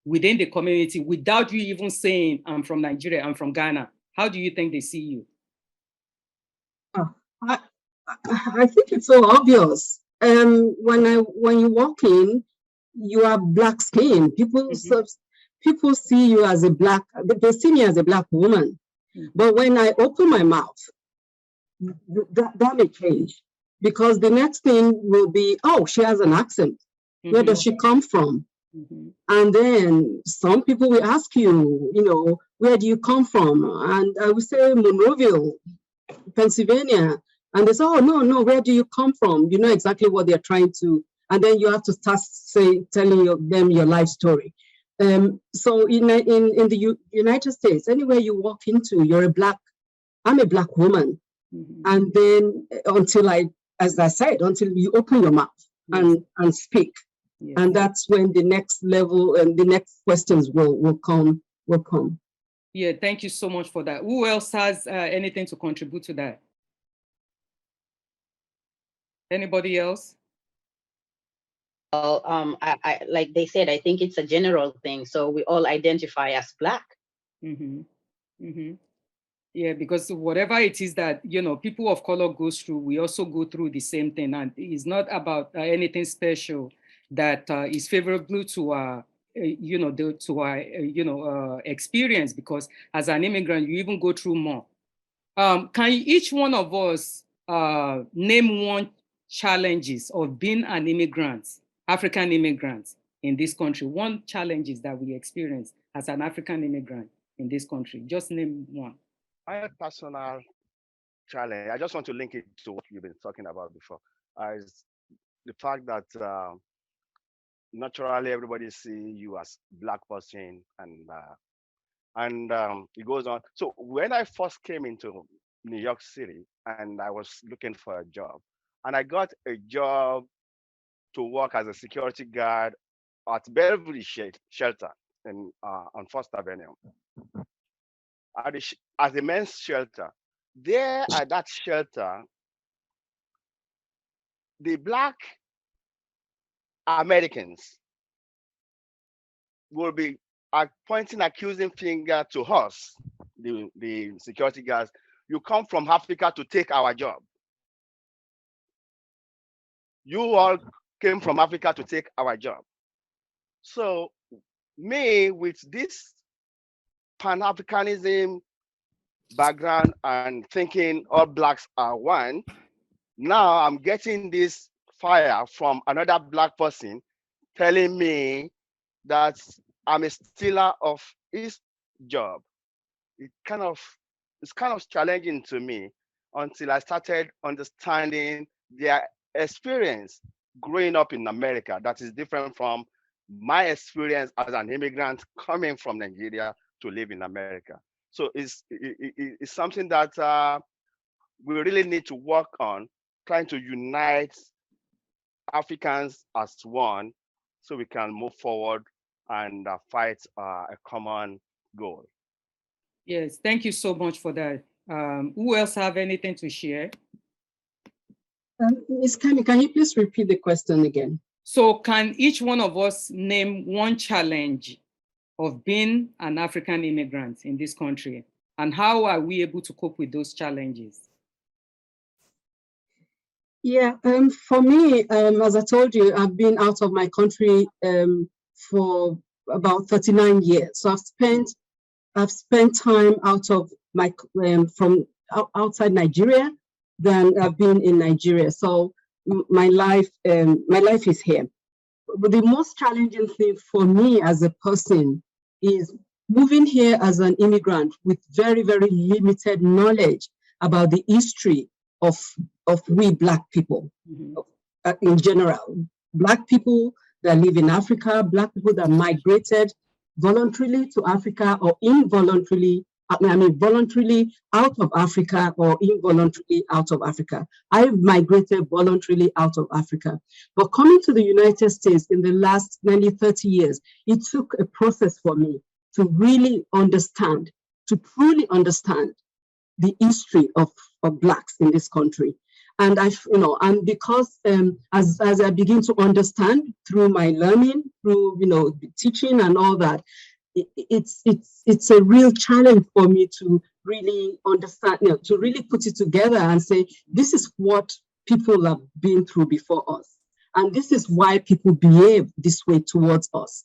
S1: within the community without you even saying, I'm from Nigeria, I'm from Ghana? How do you think they see you?
S2: I think it's so obvious. When you walk in, you are Black skin. People see you as a Black, they see me as a Black woman. Mm-hmm. But when I open my mouth, that may change because the next thing will be, oh, she has an accent. Mm-hmm. Where does she come from? Mm-hmm. And then some people will ask you, where do you come from? And I will say Monroeville, Pennsylvania. And they say, oh, no, where do you come from? You know exactly what they're trying to, and then you have to start telling them your life story. So in the United States, anywhere you walk into, I'm a Black woman. Mm-hmm. And then until you open your mouth and speak. Yes. And that's when the next level and the next questions will come.
S1: Yeah, thank you so much for that. Who else has anything to contribute to that? Anybody else?
S6: Well, I like they said, I think it's a general thing. So we all identify as Black.
S1: Mm-hmm. Mm-hmm. Yeah, because whatever it is that, people of color goes through, we also go through the same thing. And it's not about anything special that is favorable to our, experience, because as an immigrant, you even go through more. Can each one of us name one challenges of being an immigrant, African immigrant in this country? One challenges that we experience as an African immigrant in this country. Just name one.
S5: My personal challenge, I just want to link it to what you've been talking about before, is the fact that naturally everybody see you as Black person, and it goes on. So when I first came into New York City and I was looking for a job, and I got a job to work as a security guard at Beverly Shelter on First Avenue, as a men's shelter. There at that shelter, the Black Americans will be pointing accusing finger to us, the security guards. You come from Africa to take our job. You all came from Africa to take our job. So me, with this Pan-Africanism background and thinking all Blacks are one, now I'm getting this fire from another Black person telling me that I'm a stealer of his job. It's kind of challenging to me until I started understanding their experience growing up in America that is different from my experience as an immigrant coming from Nigeria to live in America. So it's something that we really need to work on, trying to unite Africans as one so we can move forward and fight a common goal.
S1: Yes, thank you so much for that. Who else have anything to share?
S2: Ms. Kami, can you please repeat the question again?
S1: So can each one of us name one challenge of being an African immigrant in this country? And how are we able to cope with those challenges?
S2: Yeah, for me, as I told you, I've been out of my country for about 39 years. So I've spent time out of my from outside Nigeria than I've been in Nigeria. So my life is here. But the most challenging thing for me as a person is moving here as an immigrant with very, very limited knowledge about the history of we Black people, in general. Black people that live in Africa, Black people that migrated voluntarily to Africa or involuntarily, voluntarily out of Africa or involuntarily out of Africa. I migrated voluntarily out of Africa. But coming to the United States in the last nearly 30 years, it took a process for me to really understand, to truly understand the history of Blacks in this country. And and because as I begin to understand through my learning, through teaching and all that, it's a real challenge for me to really understand, to really put it together and say, this is what people have been through before us. And this is why people behave this way towards us.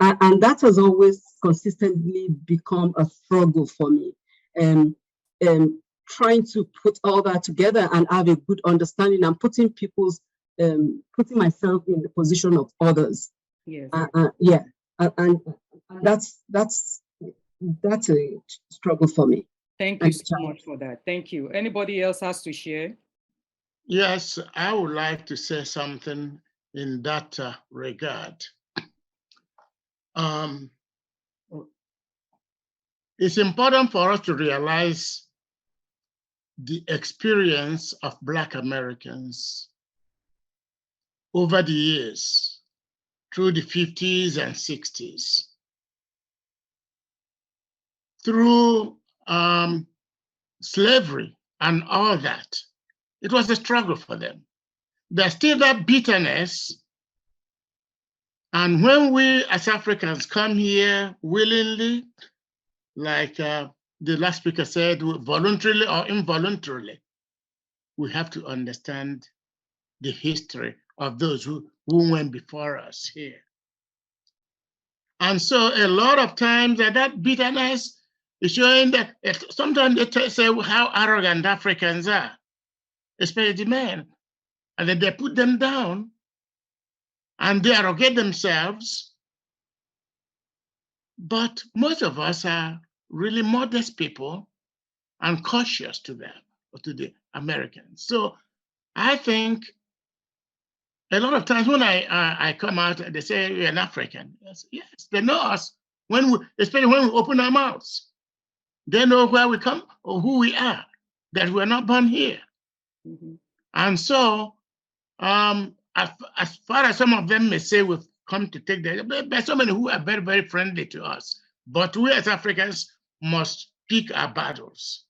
S2: And that has always consistently become a struggle for me. Trying to put all that together and have a good understanding and putting myself in the position of others.
S1: Yes.
S2: And that's a struggle for me.
S1: Thank you so much for that. Thank you. Anybody else has to share?
S3: Yes, I would like to say something in that regard. It's important for us to realize the experience of Black Americans over the years, through the 50s and 60s. through slavery and all that. It was a struggle for them. There's still that bitterness. And when we as Africans come here willingly, like the last speaker said, voluntarily or involuntarily, we have to understand the history of those who went before us here. And so a lot of times that bitterness is showing that sometimes they say how arrogant Africans are, especially the men. And then they put them down and they arrogate themselves. But most of us are really modest people and cautious to them, or to the Americans. So I think a lot of times when I come out, they say you're an African. Yes, they know us, especially when we open our mouths. They know where we come or who we are, that we're not born here. Mm-hmm. And so, as far as some of them may say we've come to take there's so many who are very, very friendly to us. But we as Africans must pick our battles.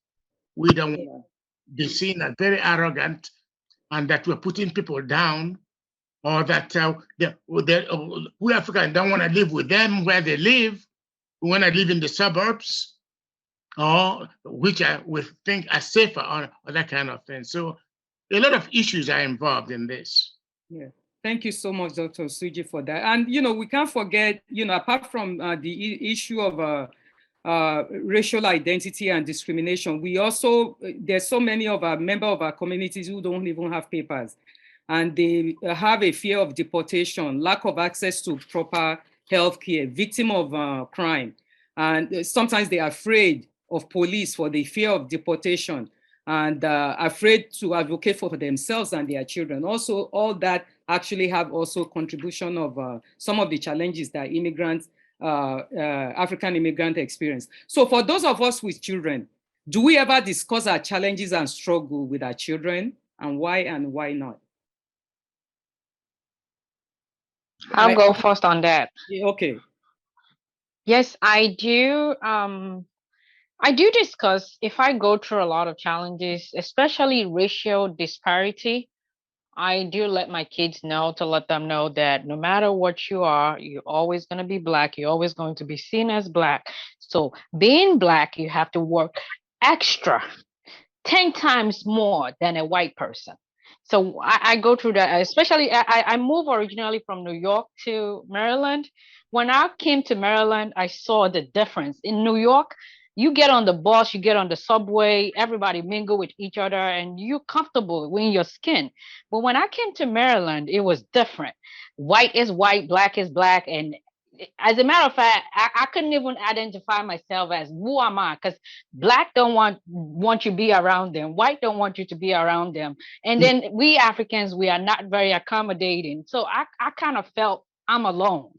S3: We don't want to be seen as very arrogant and that we're putting people down, or that we Africans don't want to live with them where they live. We want to live in the suburbs, or which we think are safer, or that kind of thing. So a lot of issues are involved in this.
S1: Yeah. Thank you so much, Dr. Suji, for that. And, we can't forget, apart from the issue of racial identity and discrimination, we also, there's so many of our members of our communities who don't even have papers, and they have a fear of deportation, lack of access to proper healthcare, victim of crime. And sometimes they are afraid of police for the fear of deportation, and afraid to advocate for themselves and their children. Also, all that actually have also contribution of some of the challenges that immigrants, African immigrant experience. So for those of us with children, do we ever discuss our challenges and struggle with our children, and why not?
S9: I'll go first on that.
S1: Okay.
S9: Yes, I do. I do discuss if I go through a lot of challenges, especially racial disparity. I do let my kids know, to let them know that no matter what you are, you're always going to be Black. You're always going to be seen as Black. So being Black, you have to work extra 10 times more than a white person. So I go through that, especially I moved originally from New York to Maryland. When I came to Maryland, I saw the difference. In New York, you get on the bus, you get on the subway, everybody mingle with each other, and you're comfortable in your skin. But when I came to Maryland, it was different. White is white, Black is Black. And as a matter of fact, I couldn't even identify myself as who am I, because Black don't want you to be around them. White don't want you to be around them. And then we Africans, we are not very accommodating. So I kind of felt I'm alone.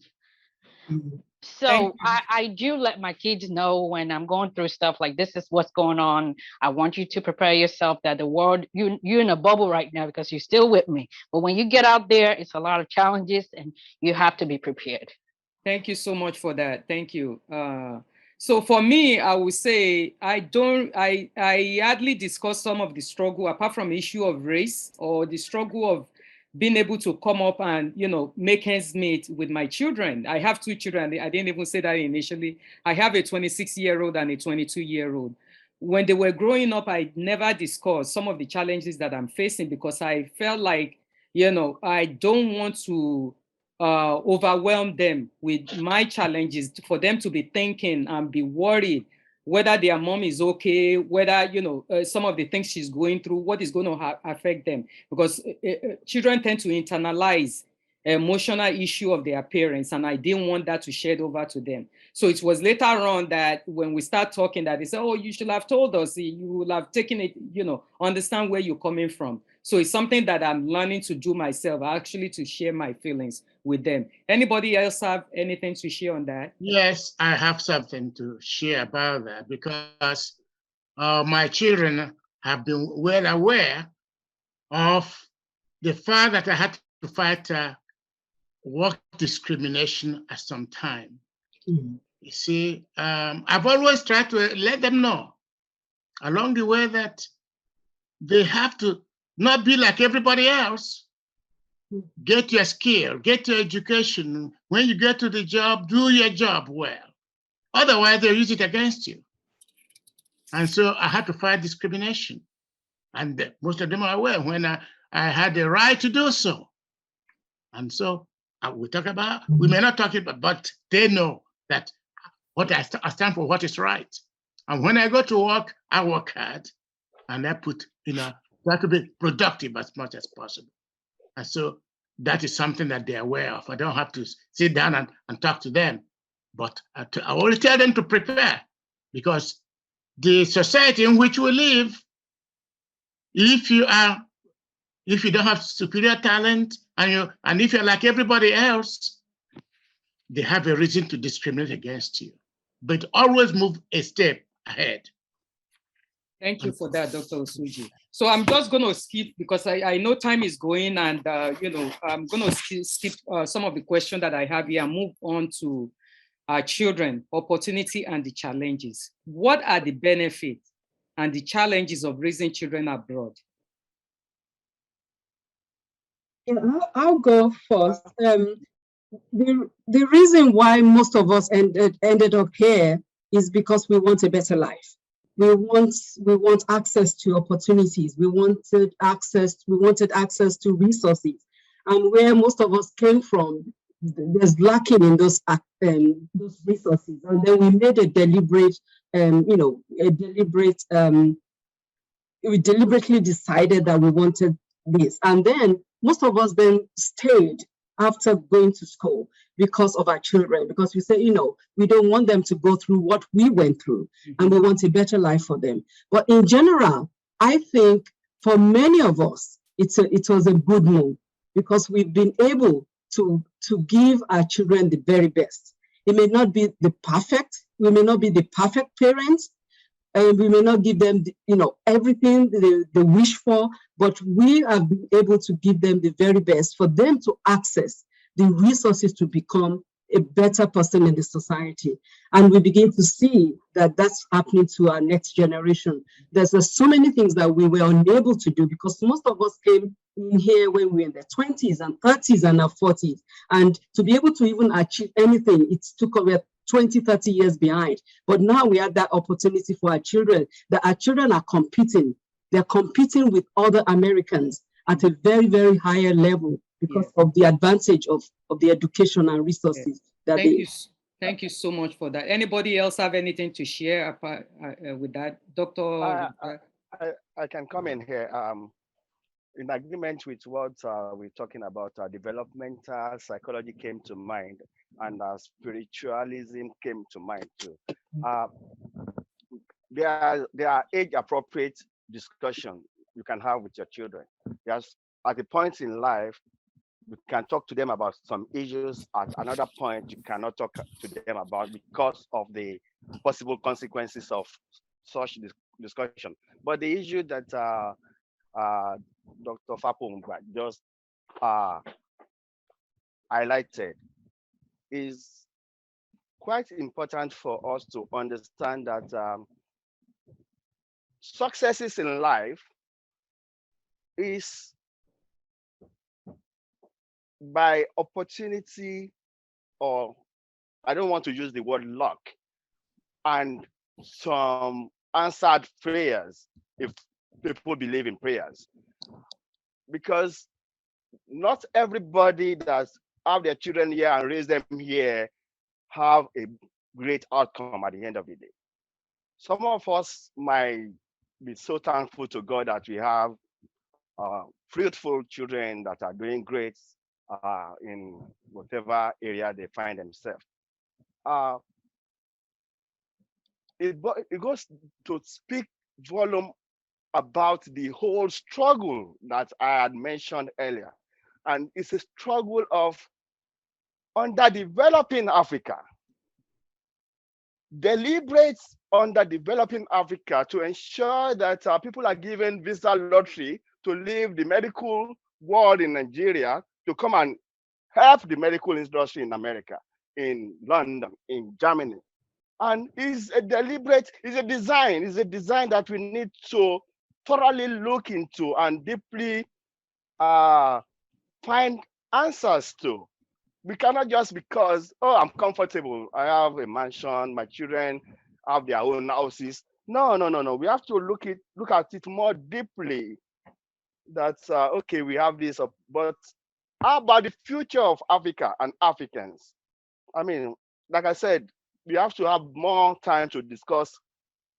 S9: So I do let my kids know when I'm going through stuff like this is what's going on. I want you to prepare yourself that the world, you're in a bubble right now because you're still with me. But when you get out there, it's a lot of challenges and you have to be prepared.
S1: Thank you so much for that. Thank you. So for me, I would say I hardly discuss some of the struggle apart from the issue of race or the struggle of being able to come up and, make ends meet with my children. I have 2 children. I didn't even say that initially. I have a 26-year-old and a 22-year-old. When they were growing up, I never discussed some of the challenges that I'm facing because I felt like, I don't want to overwhelm them with my challenges, for them to be thinking and be worried whether their mom is okay, whether, some of the things she's going through, what is going to affect them. Because children tend to internalize emotional issue of their parents, and I didn't want that to shed over to them. So it was later on that when we start talking that they say, oh, you should have told us, you would have taken it, understand where you're coming from. So it's something that I'm learning to do myself, actually, to share my feelings with them. Anybody else have anything to share on that?
S3: Yes, I have something to share about that because my children have been well aware of the fact that I had to fight work discrimination at some time. Mm-hmm. You see, I've always tried to let them know along the way that they have to not be like everybody else. Get your skill, get your education. When you get to the job, do your job well. Otherwise, they'll use it against you. And so I had to fight discrimination. And most of them are aware when I had the right to do so. And so we talk about, we may not talk about, but they know that what I stand for, what is right. And when I go to work, I work hard and I put, try to be productive as much as possible. And so that is something that they're aware of. I don't have to sit down and talk to them, but I always tell them to prepare, because the society in which we live, if you don't have superior talent and if you're like everybody else, they have a reason to discriminate against you. But always move a step ahead.
S1: Thank you for that, Dr. Osuji. So I'm just going to skip, because I know time is going, and I'm going to skip some of the questions that I have here and move on to children, opportunity and the challenges. What are the benefits and the challenges of raising children abroad?
S2: I'll go first. The reason why most of us ended up here is because we want a better life. We want access to opportunities. We wanted access to resources, and where most of us came from, there's lacking in those resources. And then we made we deliberately decided that we wanted this, and then most of us then stayed after going to school because of our children, because we say, we don't want them to go through what we went through, and we want a better life for them. But in general, I think for many of us, it was a good move, because we've been able to give our children the very best. It may not be we may not be the perfect parents, and we may not give them, everything they wish for, but we have been able to give them the very best for them to access the resources to become a better person in the society. And we begin to see that that's happening to our next generation. There's so many things that we were unable to do, because most of us came in here when we were in their 20s and 30s and our 40s. And to be able to even achieve anything, it took over 20, 30 years behind. But now we have that opportunity for our children, that our children are competing. They're competing with other Americans at a very, very higher level because of the advantage of the education and resources.
S1: Thank you so much for that. Anybody else have anything to share with that? Dr.
S5: I can come in here. In agreement with what we're talking about, developmental psychology came to mind, and spiritualism came to mind too. There are age-appropriate discussion you can have with your children. There's at a point in life, you can talk to them about some issues. At another point, you cannot talk to them about because of the possible consequences of such discussion. But the issue that Dr. Fapum just highlighted is quite important for us to understand that successes in life is by opportunity, or I don't want to use the word luck, and some answered prayers, if people believe in prayers. Because not everybody that have their children here and raise them here have a great outcome at the end of the day. Some of us might be so thankful to God that we have fruitful children that are doing great in whatever area they find themselves. It goes to speak volume about the whole struggle that I had mentioned earlier. And it's a struggle of underdeveloping Africa. Deliberate underdeveloping Africa to ensure that people are given visa lottery to leave the medical world in Nigeria to come and help the medical industry in America, in London, in Germany, And it's a design that we need to thoroughly look into and deeply find answers to. We cannot just because, oh, I'm comfortable, I have a mansion, my children have their own houses. No, no, no, no. We have to look at it more deeply. That's okay, we have this, but how about the future of Africa and Africans? I mean, like I said, we have to have more time to discuss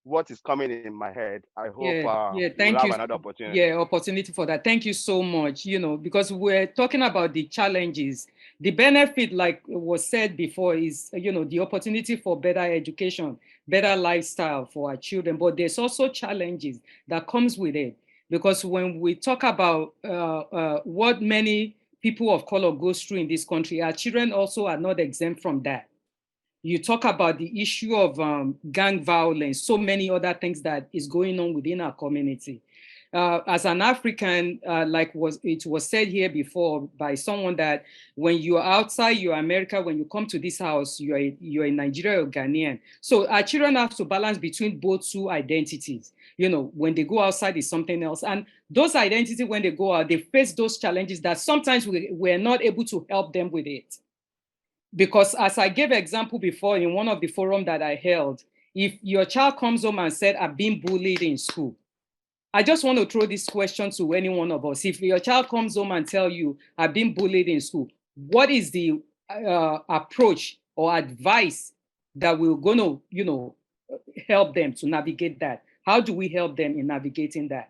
S5: what is coming in my head. I hope we'll
S1: thank
S5: have
S1: you.
S5: another opportunity.
S1: Yeah, opportunity for that. Thank you so much. Because we're talking about the challenges. The benefit, like was said before, is the opportunity for better education, better lifestyle for our children. But there's also challenges that comes with it. Because when we talk about what many people of color goes through in this country, our children also are not exempt from that. You talk about the issue of gang violence, so many other things that is going on within our community. As an African, like it was said here before by someone, that when you're outside, you're America, when you come to this house, you're a Nigerian or Ghanaian. So our children have to balance between both two identities. When they go outside, it's something else. And those identities, when they go out, they face those challenges that sometimes we're not able to help them with it. Because as I gave example before in one of the forums that I held, if your child comes home and said, I've been bullied in school, I just want to throw this question to any one of us. If your child comes home and tell you, I've been bullied in school, what is the approach or advice that we're going to, help them to navigate that? How do we help them in navigating that?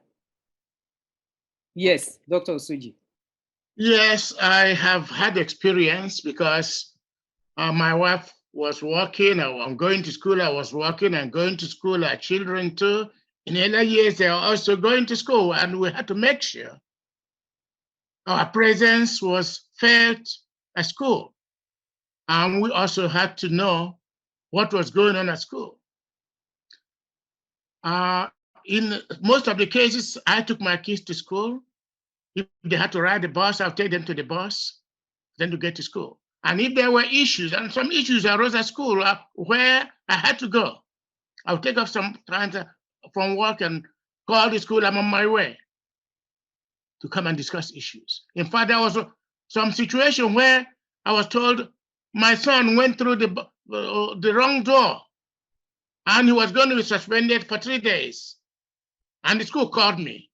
S1: Yes, Dr. Osuji.
S3: Yes, I have had experience because my wife was working, I'm going to school, I was working and going to school, our children too. In earlier years, they are also going to school, and we had to make sure our presence was felt at school. And we also had to know what was going on at school. In most of the cases, I took my kids to school. If they had to ride the bus, I'll take them to the bus, then to get to school. And if there were issues, and some issues arose at school where I had to go, I'll take off some time from work and call the school, I'm on my way to come and discuss issues. In fact, there was some situation where I was told my son went through the wrong door and he was going to be suspended for 3 days. And the school called me.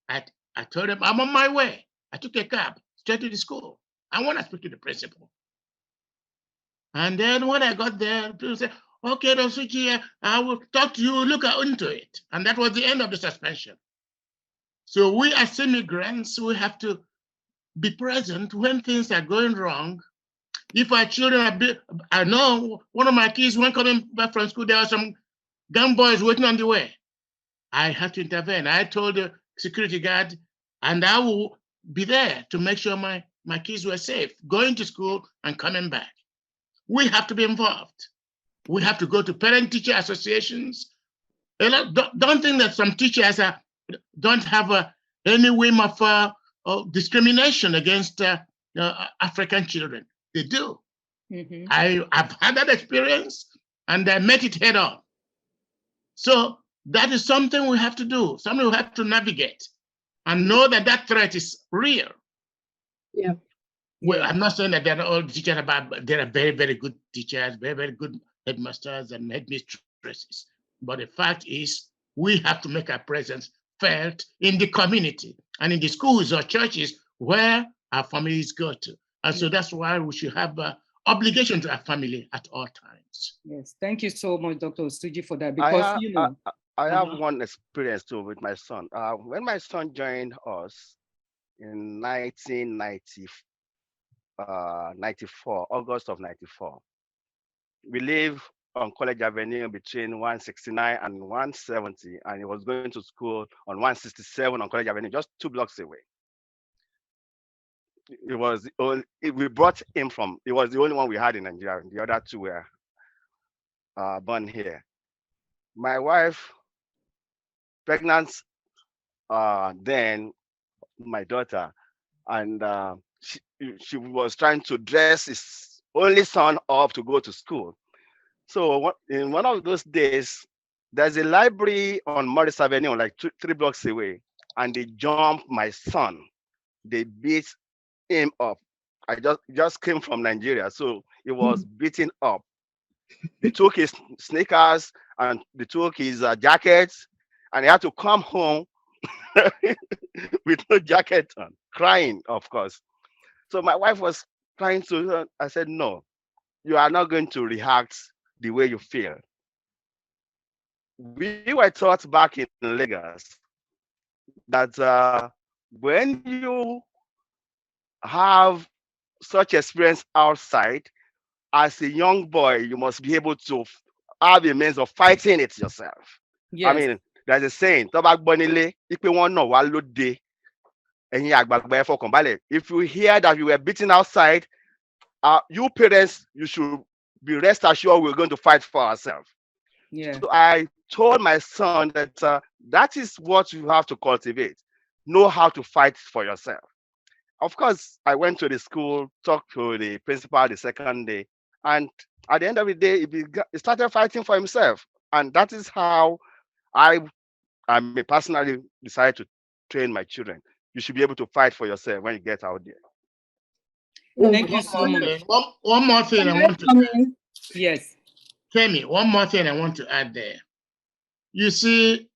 S3: I told them, I'm on my way. I took a cab straight to the school. I want to speak to the principal. And then when I got there, people said, okay, Dosuchi, I will talk to you, look into it. And that was the end of the suspension. So we as immigrants, we have to be present when things are going wrong. If our children I know one of my kids, when coming back from school, there are some gun boys waiting on the way. I had to intervene. I told the security guard, and I will be there to make sure my kids were safe, going to school and coming back. We have to be involved. We have to go to parent-teacher associations. Don't think that some teachers don't have any whim of discrimination against African children. They do. Mm-hmm. I've had that experience, and I met it head on. So that is something we have to do, something we have to navigate and know that that threat is real.
S2: Yeah.
S3: Well, I'm not saying that they're all teachers are bad, but there are very, very good teachers, very, very good headmasters and headmistresses. But the fact is, we have to make our presence felt in the community and in the schools or churches where our families go to. And so that's why we should have an obligation to our family at all times.
S1: Yes, thank you so much, Dr. Osuji, for that. Because,
S5: I have one experience too with my son. When my son joined us in 1994, August of 94, we live on College Avenue between 169 and 170, and he was going to school on 167 on College Avenue, just 2 blocks away. We brought him from, it was the only one we had in Nigeria. The other 2 were born here. My wife, pregnant then, my daughter, and she was trying to dress his only son up to go to school. So in one of those days, there's a library on Morris Avenue, like 3 blocks away, and they jumped my son. They beat him up. I just came from Nigeria, so he was beaten up. They took his sneakers and they took his jackets, and he had to come home with no jacket on, crying, of course. So my wife was trying to. I said, "No, you are not going to react the way you feel." We were taught back in Lagos that when you have such experience outside, as a young boy, you must be able to have a means of fighting it yourself. I
S1: Yes.
S5: mean, there's a saying, "Tó bá gbọ́ nílé, wípé wọ́n nà wá lóde, ẹ̀yin àgbààgbà ẹ fọkàn balẹ̀." If you hear that you were beaten outside, you parents, you should be rest assured we're going to fight for ourselves.
S1: Yeah.
S5: So I told my son that that is what you have to cultivate. Know how to fight for yourself. Of course, I went to the school, talked to the principal the second day, and at the end of the day, he started fighting for himself. And that is how I personally decided to train my children. You should be able to fight for yourself when you get out there.
S1: Thank you so much.
S3: One more thing I want to.
S1: Yes.
S3: Kemi, one more thing I want to add there. You see,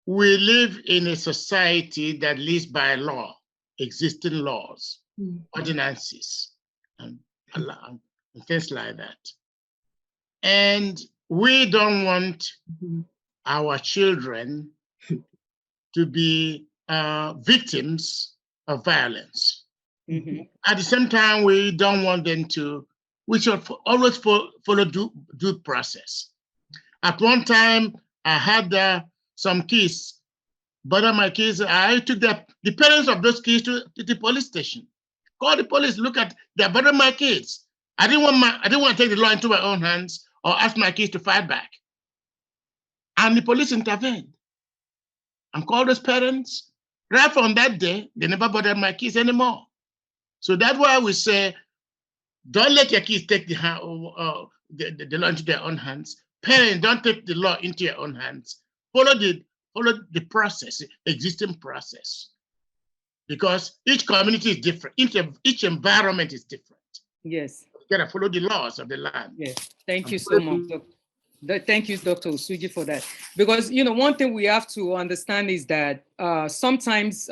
S3: we live in a society that lives by law, existing laws, ordinances, and things like that. And we don't want our children to be victims of violence. At the same time, we don't want them to, we should always follow due process. At one time, I had some kids, but my kids, I took the parents of those kids to the police station. Call the police, look at, they're bothering my kids. I didn't want to take the law into my own hands or ask my kids to fight back. And the police intervened and called those parents. Right from that day, they never bothered my kids anymore. So that's why we say, don't let your kids take the law into their own hands. Parents, don't take the law into your own hands. Follow the process, existing process. Because each community is different. Each environment is different.
S1: Yes.
S3: You gotta follow the laws of the land.
S1: Yes. Thank you so much. Thank you, Dr. Osuji, for that. Because, one thing we have to understand is that sometimes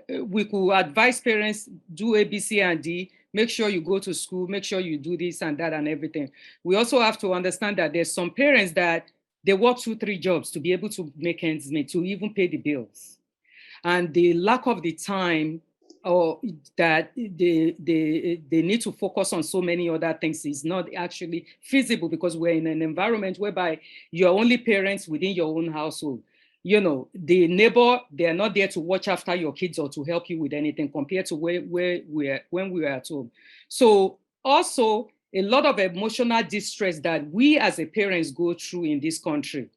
S1: we could advise parents, do A, B, C, and D, make sure you go to school, make sure you do this and that and everything. We also have to understand that there's some parents that they work 2-3 jobs to be able to make ends meet, to even pay the bills. And the lack of the time or that they need to focus on so many other things is not actually feasible, because we're in an environment whereby you're only parents within your own household. The neighbor, they're not there to watch after your kids or to help you with anything compared to when we were at home. So also a lot of emotional distress that we as a parents go through in this country,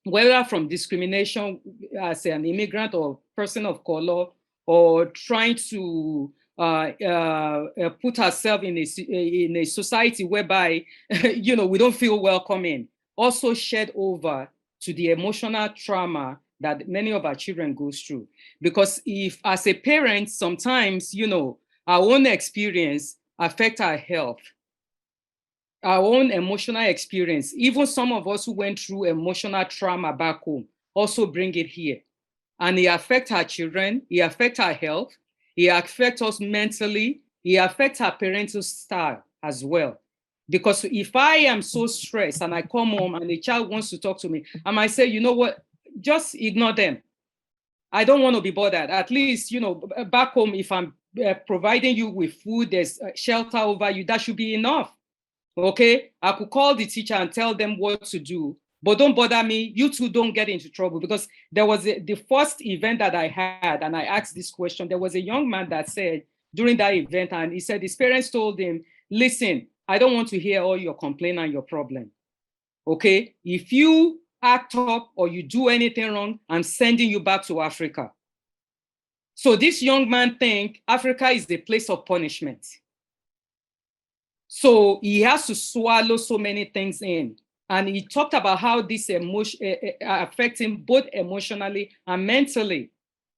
S1: whether from discrimination as an immigrant or person of color, or trying to put ourselves in a society whereby, we don't feel welcoming, also shed over to the emotional trauma that many of our children go through. Because if, as a parent, sometimes, our own experience affect our health, our own emotional experience, even some of us who went through emotional trauma back home also bring it here. And it affects our children, it affects our health, it affects us mentally, it affects our parental style as well. Because if I am so stressed and I come home and a child wants to talk to me, I might say, you know what, just ignore them. I don't want to be bothered. At least, back home, if I'm providing you with food, there's shelter over you, that should be enough. Okay? I could call the teacher and tell them what to do. But don't bother me. You two don't get into trouble. Because there was the first event that I had, and I asked this question. There was a young man that said during that event, and he said his parents told him, listen, I don't want to hear all your complaint and your problem. Okay? If you act up or you do anything wrong, I'm sending you back to Africa. So this young man thinks Africa is the place of punishment. So he has to swallow so many things in. And he talked about how this emotion affects him both emotionally and mentally,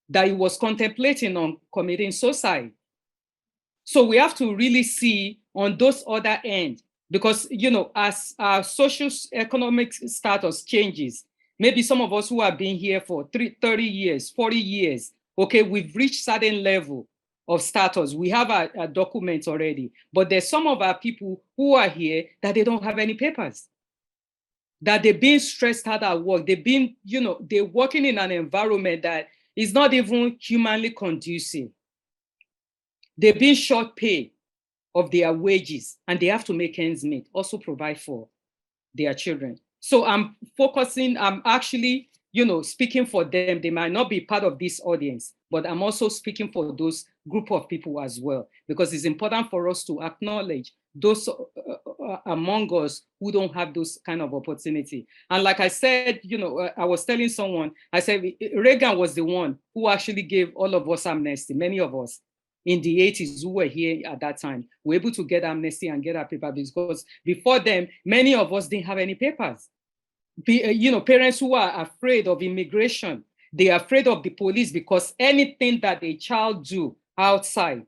S1: that he was contemplating on committing suicide. So we have to really see on those other ends, because, you know, as our social economic status changes, maybe some of us who have been here for 30 years, 40 years, okay, we've reached certain level of status. We have a document already, but there's some of our people who are here that they don't have any papers, that they've been stressed out at work. They've been, you know, they're working in an environment that is not even humanly conducive. They've been short pay of their wages, and they have to make ends meet, also provide for their children. So I'm actually, you know, speaking for them. They might not be part of this audience, but I'm also speaking for those group of people as well, because it's important for us to acknowledge those among us who don't have those kind of opportunity. And like I said, you know, I was telling someone, I said, Reagan was the one who actually gave all of us amnesty, many of us in the 80s who were here at that time, were able to get amnesty and get our papers, because before them, many of us didn't have any papers. You know, parents who are afraid of immigration, they are afraid of the police, because anything that a child do outside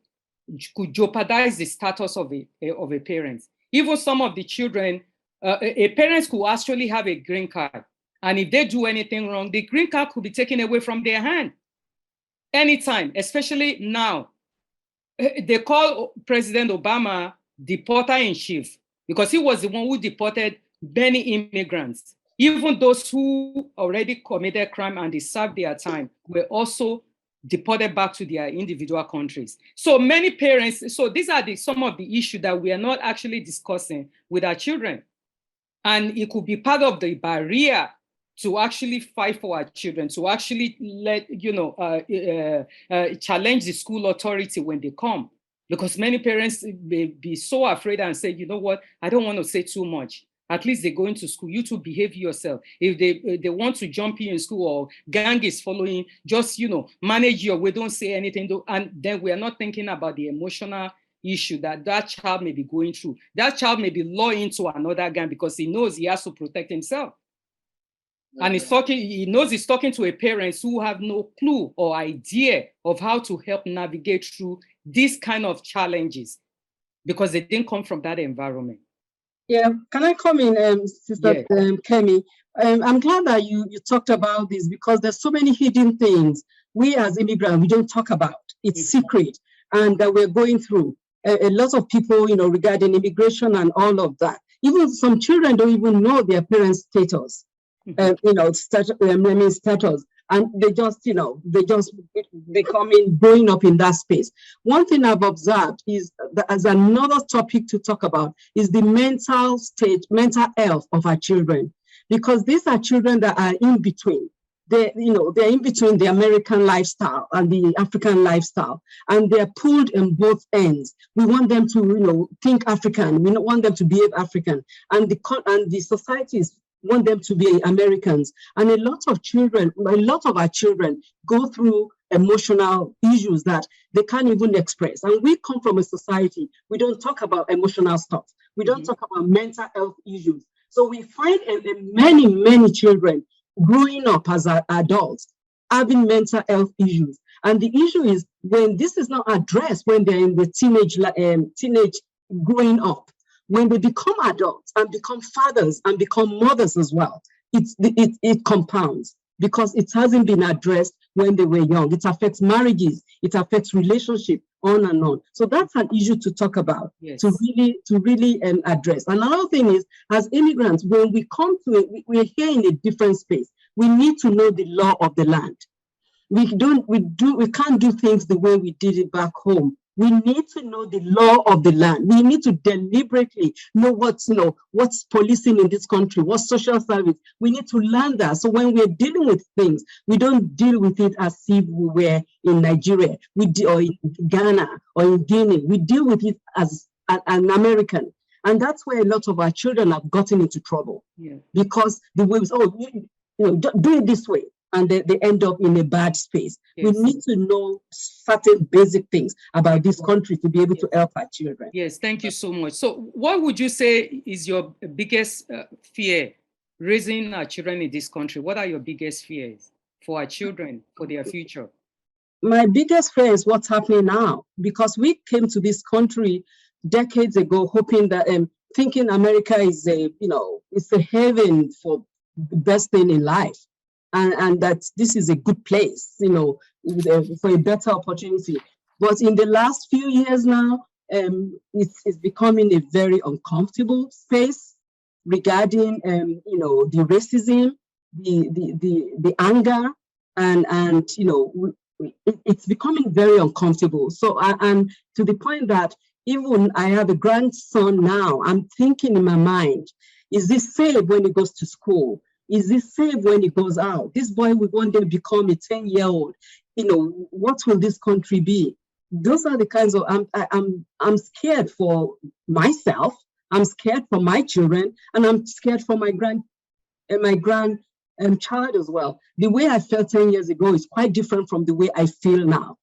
S1: could jeopardize the status of a parent. Even some of the children, a parent could actually have a green card, and if they do anything wrong, the green card could be taken away from their hand anytime, especially now. They call President Obama deporter-in-chief, because he was the one who deported many immigrants. Even those who already committed crime and they served their time were also deported back to their individual countries. So many parents, so these are some of the issues that we are not actually discussing with our children. And it could be part of the barrier to actually fight for our children, to actually let, you know, challenge the school authority when they come. Because many parents may be so afraid and say, you know what, I don't want to say too much. At least they're going to school. You to behave yourself. If they want to jump you in school or gang is following, just, you know, manage your way, don't say anything. And then we are not thinking about the emotional issue that child may be going through. That child may be lured into another gang because he knows he has to protect himself. And he knows he's talking to a parents who have no clue or idea of how to help navigate through these kind of challenges, because they didn't come from that environment.
S2: Yeah, can I come in, Sister Kemi? I'm glad that you talked about this, because there's so many hidden things we as immigrants, we don't talk about. It's secret, and that we're going through. A lot of people, you know, regarding immigration and all of that. Even some children don't even know their parents' status. You know, status, and they just, you know, growing up in that space. One thing I've observed is that, as another topic to talk about, is the mental health of our children, because these are children that are in between. They're in between the American lifestyle and the African lifestyle, and they're pulled in both ends. We want them to, you know, think African. We don't want them to behave African, and the societies want them to be Americans. And a lot of our children go through emotional issues that they can't even express. And we come from a society, we don't talk about emotional stuff. We don't talk about mental health issues. So we find many children growing up as adults having mental health issues. And the issue is, when this is not addressed, when they're in the teenage growing up, when they become adults and become fathers and become mothers as well, it compounds, because it hasn't been addressed when they were young. It affects marriages, it affects relationships, on and on. So that's an issue to talk about, to really address. Another thing is, as immigrants, when we come to it, we're here in a different space. We need to know the law of the land. We can't do things the way we did it back home. We need to know the law of the land. We need to deliberately know what's policing in this country, what's social service. We need to learn that. So when we're dealing with things, we don't deal with it as if we were in Nigeria, or in Ghana, or in Guinea. We deal with it as an American. And that's where a lot of our children have gotten into trouble. Because the way do it this way. and they end up in a bad space.
S1: Yes.
S2: We need to know certain basic things about this country to be able to help our children.
S1: Yes, thank you so much. So what would you say is your biggest fear raising our children in this country? What are your biggest fears for our children, for their future?
S2: My biggest fear is what's happening now, because we came to this country decades ago hoping that, thinking America is it's a heaven for the best thing in life, and that this is a good place, for a better opportunity. But in the last few years now, it's becoming a very uncomfortable space regarding, the racism, the anger, and it's becoming very uncomfortable. So, and to the point that even I have a grandson now, I'm thinking in my mind, is this safe when he goes to school? Is this safe when he goes out? This boy will one day become a 10-year-old. What will this country be? Those are the kinds of, I'm scared for myself, I'm scared for my children, and I'm scared for my grandchild as well. The way I felt 10 years ago is quite different from the way I feel now.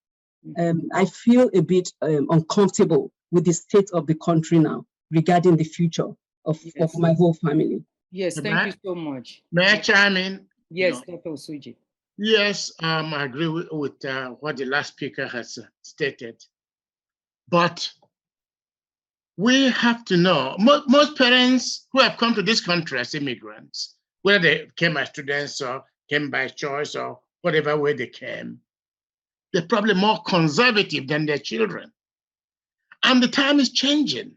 S2: I feel a bit uncomfortable with the state of the country now regarding the future of my whole family.
S1: Yes, thank you so much.
S3: May I chime in?
S1: Yes, Dr. Osuji.
S3: Yes, I agree with what the last speaker has stated. But we have to know, most parents who have come to this country as immigrants, whether they came as students or came by choice or whatever way they came, they're probably more conservative than their children. And the time is changing.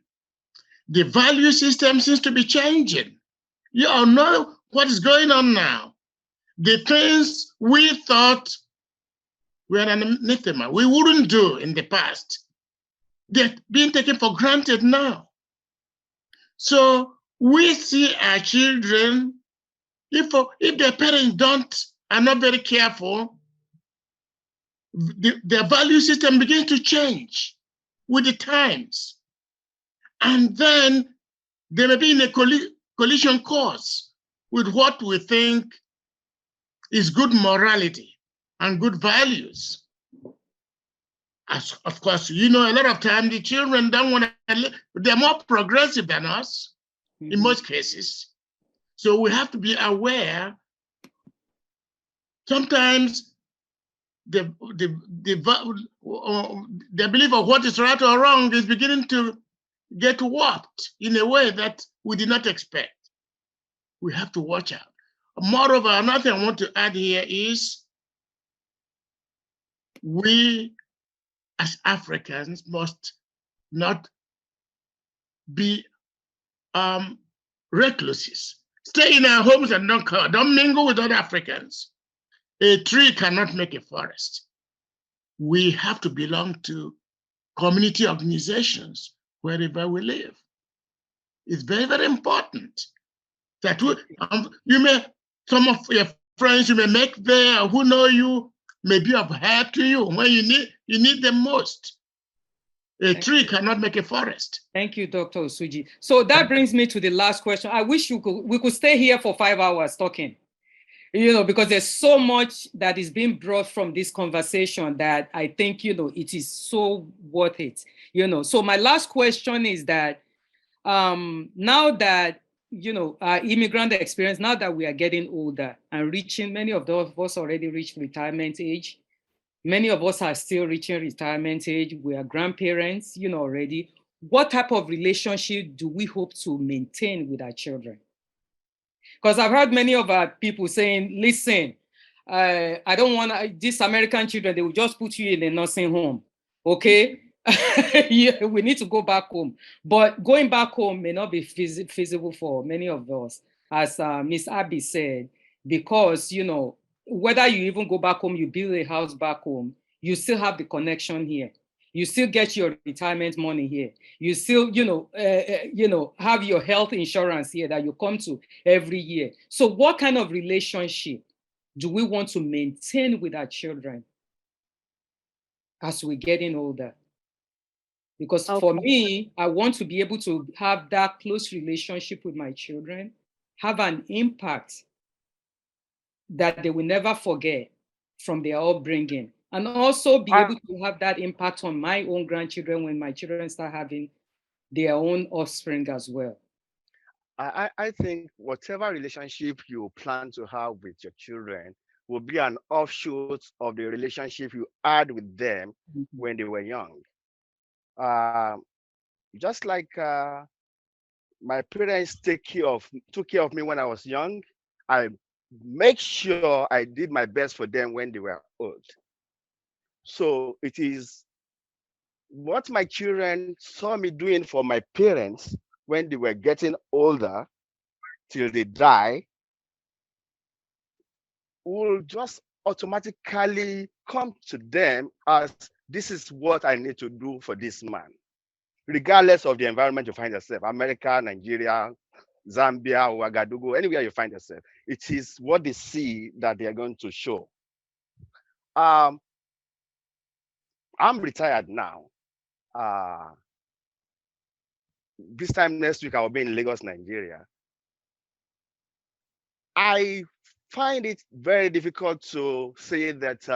S3: The value system seems to be changing. You all know what is going on now. The things we thought were anathema, we wouldn't do in the past, they're being taken for granted now. So we see our children, if their parents are not very careful, their value system begins to change with the times. And then they may be in a collision course with what we think is good morality and good values. As, of course, a lot of times the children don't want to live, they're more progressive than us in most cases. So we have to be aware. Sometimes the belief of what is right or wrong is beginning to get warped in a way that we did not expect. We have to watch out. Moreover, another thing I want to add here is we as Africans must not be recluses. Stay in our homes and don't mingle with other Africans. A tree cannot make a forest. We have to belong to community organizations wherever we live. It's very, very important that some of your friends you may make there who know you may be of help to you when you need them most. A tree cannot make a forest.
S1: Thank you, Dr. Osuji. So that brings me to the last question. I wish we could stay here for 5 hours talking, because there's so much that is being brought from this conversation that I think, it is so worth it. So my last question is that now that, our immigrant experience, now that we are getting older and many of us already reached retirement age. Many of us are still reaching retirement age. We are grandparents, already. What type of relationship do we hope to maintain with our children? Because I've heard many of our people saying, listen, I don't want these American children, they will just put you in a nursing home, okay? Yeah, we need to go back home. But going back home may not be feasible for many of us, as Miss Abby said, because, whether you even go back home, you build a house back home, you still have the connection here. You still get your retirement money here. You still, have your health insurance here that you come to every year. So what kind of relationship do we want to maintain with our children as we're getting older? Because for me, I want to be able to have that close relationship with my children, have an impact, that they will never forget from their upbringing, and also be able to have that impact on my own grandchildren when my children start having their own offspring as well?
S5: I think whatever relationship you plan to have with your children will be an offshoot of the relationship you had with them when they were young. Just like my parents took care of me when I was young, I make sure I did my best for them when they were old. So it is what my children saw me doing for my parents when they were getting older till they die will just automatically come to them as this is what I need to do for this man, regardless of the environment you find yourself, America, Nigeria, Zambia, Ouagadougou, anywhere you find yourself. It is what they see that they are going to show. I'm retired now. This time next week, I will be in Lagos, Nigeria. I find it very difficult to say that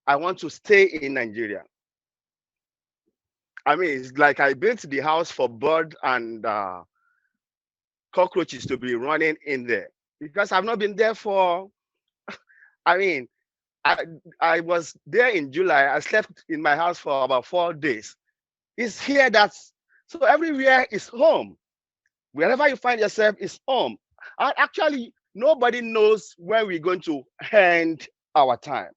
S5: I want to stay in Nigeria. I mean, it's like I built the house for bird and cockroaches to be running in there because I've not been there for, I mean, I was there in July. I slept in my house for about 4 days. It's here so everywhere is home. Wherever you find yourself is home. And actually, nobody knows when we're going to end our time.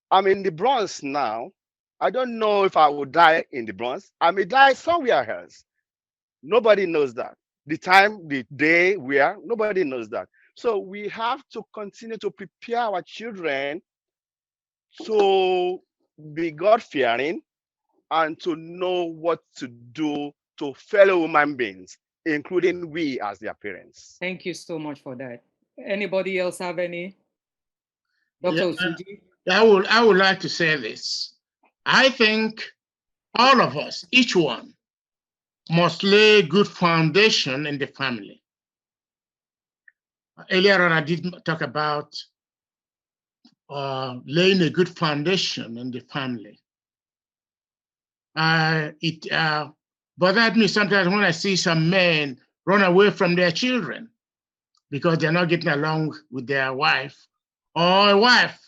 S5: I'm in the Bronx now. I don't know if I will die in the Bronx. I may die somewhere else. Nobody knows that. The time, the day, where, nobody knows that. So we have to continue to prepare our children to be God-fearing and to know what to do to fellow human beings, including we as their parents.
S1: Thank you so much for that. Anybody else have any? Dr. Osuji?
S3: I would like to say this. I think all of us, each one, must lay a good foundation in the family. Earlier on, I did talk about laying a good foundation in the family. It bothered me sometimes when I see some men run away from their children because they're not getting along with their wife, or a wife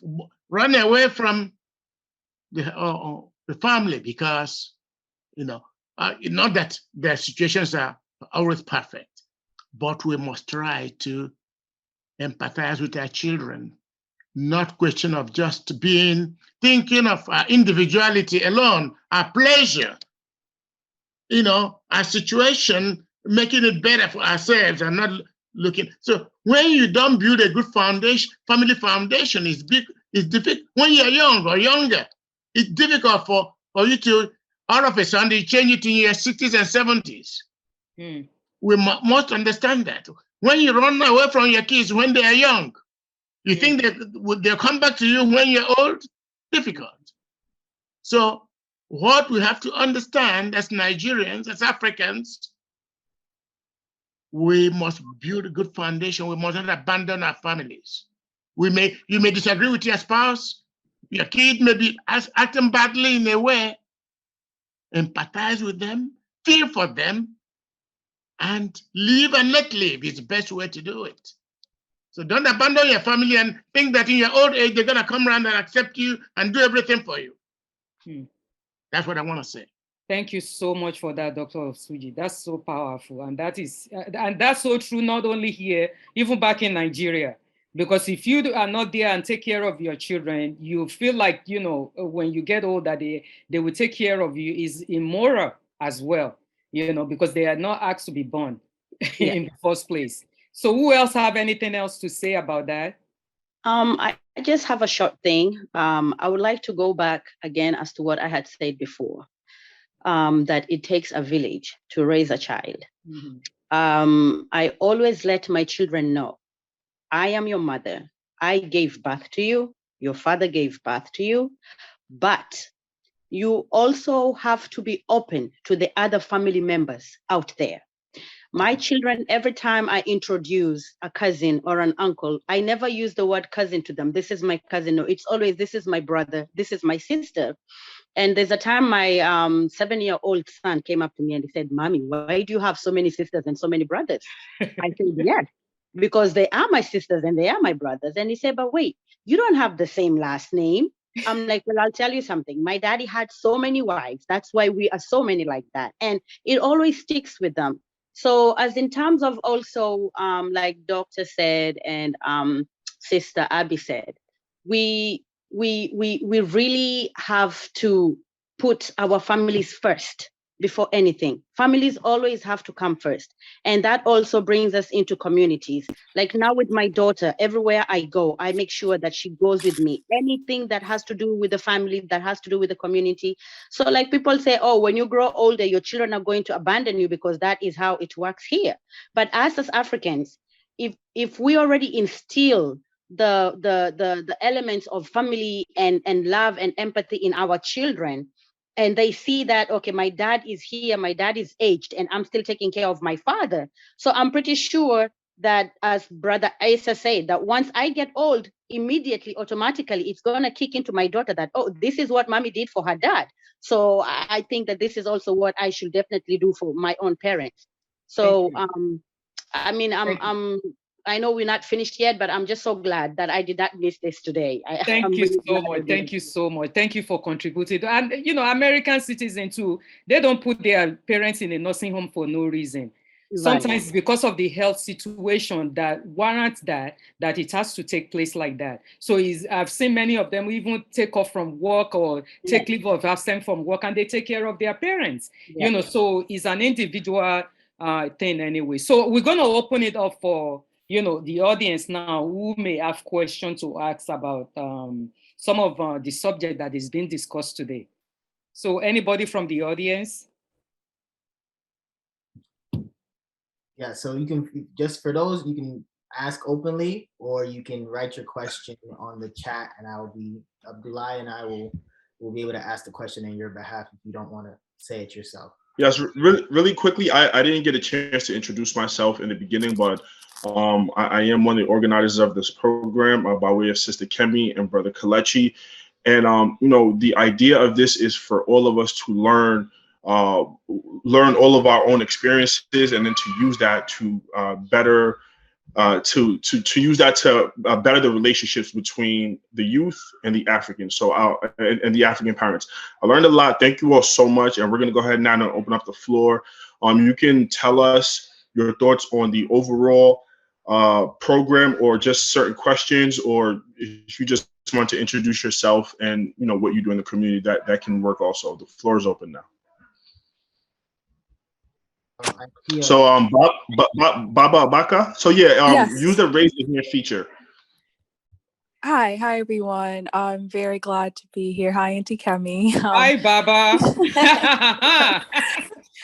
S3: run away from the family because, not that their situations are always perfect, but we must try to empathize with our children, not question of just thinking of our individuality alone, our pleasure, our situation, making it better for ourselves and not looking. So when you don't build a good foundation, family foundation is difficult. When you're young or younger, it's difficult for you to, all of a sudden, change it in your 60s and 70s. We must understand that. When you run away from your kids when they are young, you think they'll come back to you when you're old? Difficult. So what we have to understand as Nigerians, as Africans, we must build a good foundation. We must not abandon our families. You may disagree with your spouse. Your kid may be acting badly in a way. Empathize with them, feel for them, and live and let live is the best way to do it. So don't abandon your family and think that in your old age, they're going to come around and accept you and do everything for you. That's what I want to say.
S1: Thank you so much for that, Dr. Osuji. That's so powerful. And that's so true, not only here, even back in Nigeria. Because if you are not there and take care of your children, you feel like, when you get older, they will take care of you is immoral as well, because they are not asked to be born in the first place. So who else have anything else to say about that?
S6: I just have a short thing. I would like to go back again as to what I had said before, that it takes a village to raise a child. I always let my children know, I am your mother. I gave birth to you. Your father gave birth to you. But you also have to be open to the other family members out there. My children, every time I introduce a cousin or an uncle, I never use the word cousin to them. This is my cousin. No, it's always, this is my brother. This is my sister. And there's a time my 7-year-old son came up to me and he said, Mommy, why do you have so many sisters and so many brothers? I said, yes, because they are my sisters and they are my brothers. And he said, but wait, you don't have the same last name. I'm like, well, I'll tell you something. My daddy had so many wives. That's why we are so many like that. And it always sticks with them. So as in terms of also, like Doctor said and Sister Abby said, we really have to put our families first before anything. Families always have to come first. And that also brings us into communities. Like now with my daughter, everywhere I go, I make sure that she goes with me. Anything that has to do with the family, that has to do with the community. So like people say, oh, when you grow older, your children are going to abandon you because that is how it works here. But us as Africans, if we already instill the elements of family and love and empathy in our children, and they see that, okay, my dad is here, my dad is aged, and I'm still taking care of my father. So I'm pretty sure that, as Brother Asa said, that once I get old, immediately, automatically, it's going to kick into my daughter that, oh, this is what mommy did for her dad. So I think that this is also what I should definitely do for my own parents. So, I mean, I know we're not finished yet, but I'm just so glad that I did not miss this today.
S1: Thank you so much. Thank you so much. Thank you for contributing. And, you know, American citizens too, they don't put their parents in a nursing home for no reason. Right. Sometimes because of the health situation that warrants that it has to take place like that. So I've seen many of them even take off from work or take leave of absence from work, and they take care of their parents. You know, so it's an individual thing anyway. So we're going to open it up for, you know, the audience now who may have questions to ask about some of the subject that is being discussed today. So anybody from the audience?
S8: Yeah, so you can, just for those, you can ask openly, or you can write your question on the chat, and Abdullah and I will be able to ask the question on your behalf if you don't want to say it yourself.
S4: Yes, really quickly, I didn't get a chance to introduce myself in the beginning, but I am one of the organizers of this program by way of Sister Kemi and Brother Kalechi. And, you know, the idea of this is for all of us to learn all of our own experiences, and then to use that to better use that to better the relationships between the youth and the Africans, and the African parents. I learned a lot. Thank you all so much. And we're going to go ahead now and open up the floor. You can tell us your thoughts on the overall program, or just certain questions, or if you just want to introduce yourself and, you know, what you do in the community, that can work also. The floor is open now. So Baba Baka. So yes. Use the raise your hand feature.
S11: Hi everyone. I'm very glad to be here. Hi, Auntie Kemi.
S1: Hi, Baba.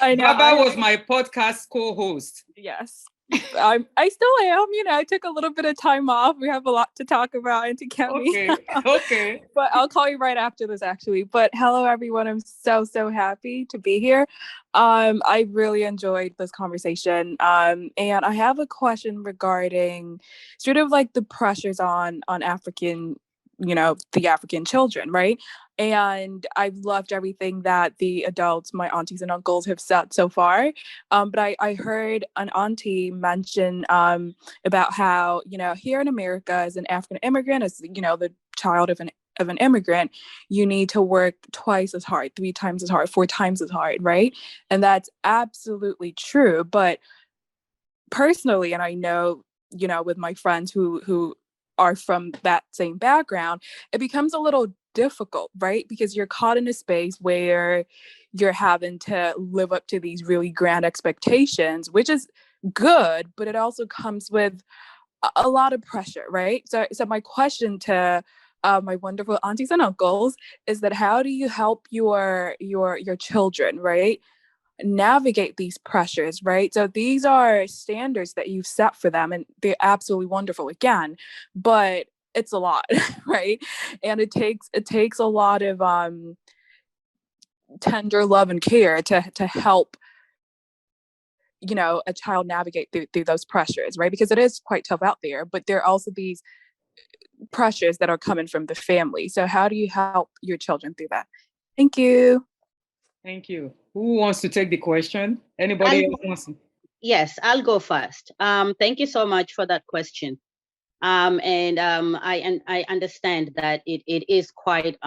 S11: I know.
S1: Baba was my podcast co-host.
S11: Yes. I still am. You know, I took a little bit of time off. We have a lot to talk about, Auntie Kemi.
S1: Okay.
S11: But I'll call you right after this, actually. But hello, everyone. I'm so happy to be here. I really enjoyed this conversation. And I have a question regarding sort of like the pressures on African, you know, the African children, right? And I've loved everything that the adults, my aunties and uncles, have said so far. But I heard an auntie mention about how, you know, here in America, as an African immigrant, as, you know, the child of an immigrant, you need to work twice as hard, 3 times as hard, 4 times as hard, right? And that's absolutely true. But personally, and I know, you know, with my friends who are from that same background, it becomes a little difficult, right? Because you're caught in a space where you're having to live up to these really grand expectations, which is good, but it also comes with a lot of pressure, right? So my question to my wonderful aunties and uncles is that how do you help your children, right, navigate these pressures, right? So these are standards that you've set for them, and they're absolutely wonderful, again, but it's a lot, right? And it takes a lot of tender love and care to help a child navigate through those pressures, right? Because it is quite tough out there, but there are also these pressures that are coming from the family. So how do you help your children through that? Thank you.
S1: Thank you. Who wants to take the question? Anybody else wants to?
S6: Yes, I'll go first. Thank you so much for that question. I understand that it is quite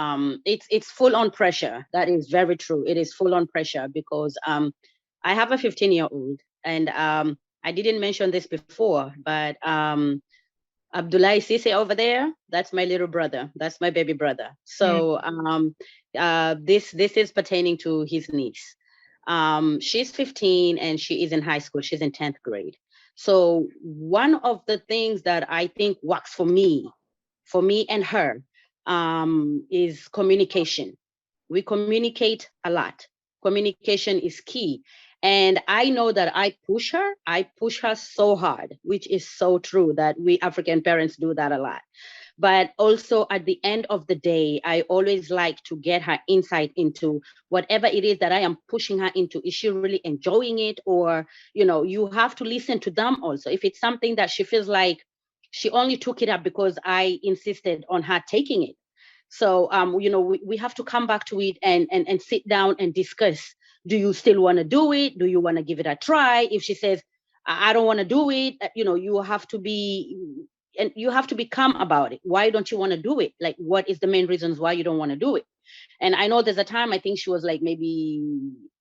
S6: it's full on pressure. That is very true. It is full on pressure because I have a 15-year-old, and I didn't mention this before, but Abdullah Sise over there, that's my little brother. That's my baby brother. So this is pertaining to his niece. She's 15 and she is in high school. She's in 10th grade. So one of the things that I think works for me and her is communication. We communicate a lot. Communication is key. And I know that I push her so hard, which is so true that we African parents do that a lot. But also at the end of the day, I always like to get her insight into whatever it is that I am pushing her into. Is she really enjoying it? Or, you have to listen to them also. If it's something that she feels like she only took it up because I insisted on her taking it. So, we have to come back to it and sit down and discuss. Do you still want to do it? Do you want to give it a try? If she says, I don't want to do it, you have to be calm about it. Why don't you want to do it? Like, what is the main reasons why you don't want to do it? And I know there's a time, I think she was like maybe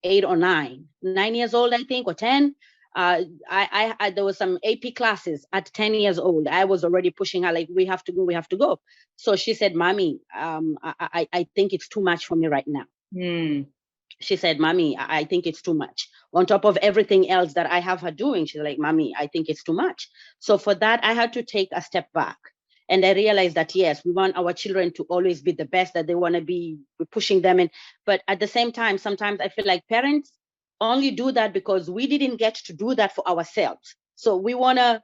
S6: 8 or 9 years old, I think, or 10. There was some AP classes at 10 years old. I was already pushing her, like, we have to go. So she said, Mommy, I think it's too much for me right now. She said, Mommy, I think it's too much. On top of everything else that I have her doing, she's like, Mommy, I think it's too much. So for that, I had to take a step back. And I realized that, yes, we want our children to always be the best, that they want to be pushing them in. But at the same time, sometimes I feel like parents only do that because we didn't get to do that for ourselves. So we want to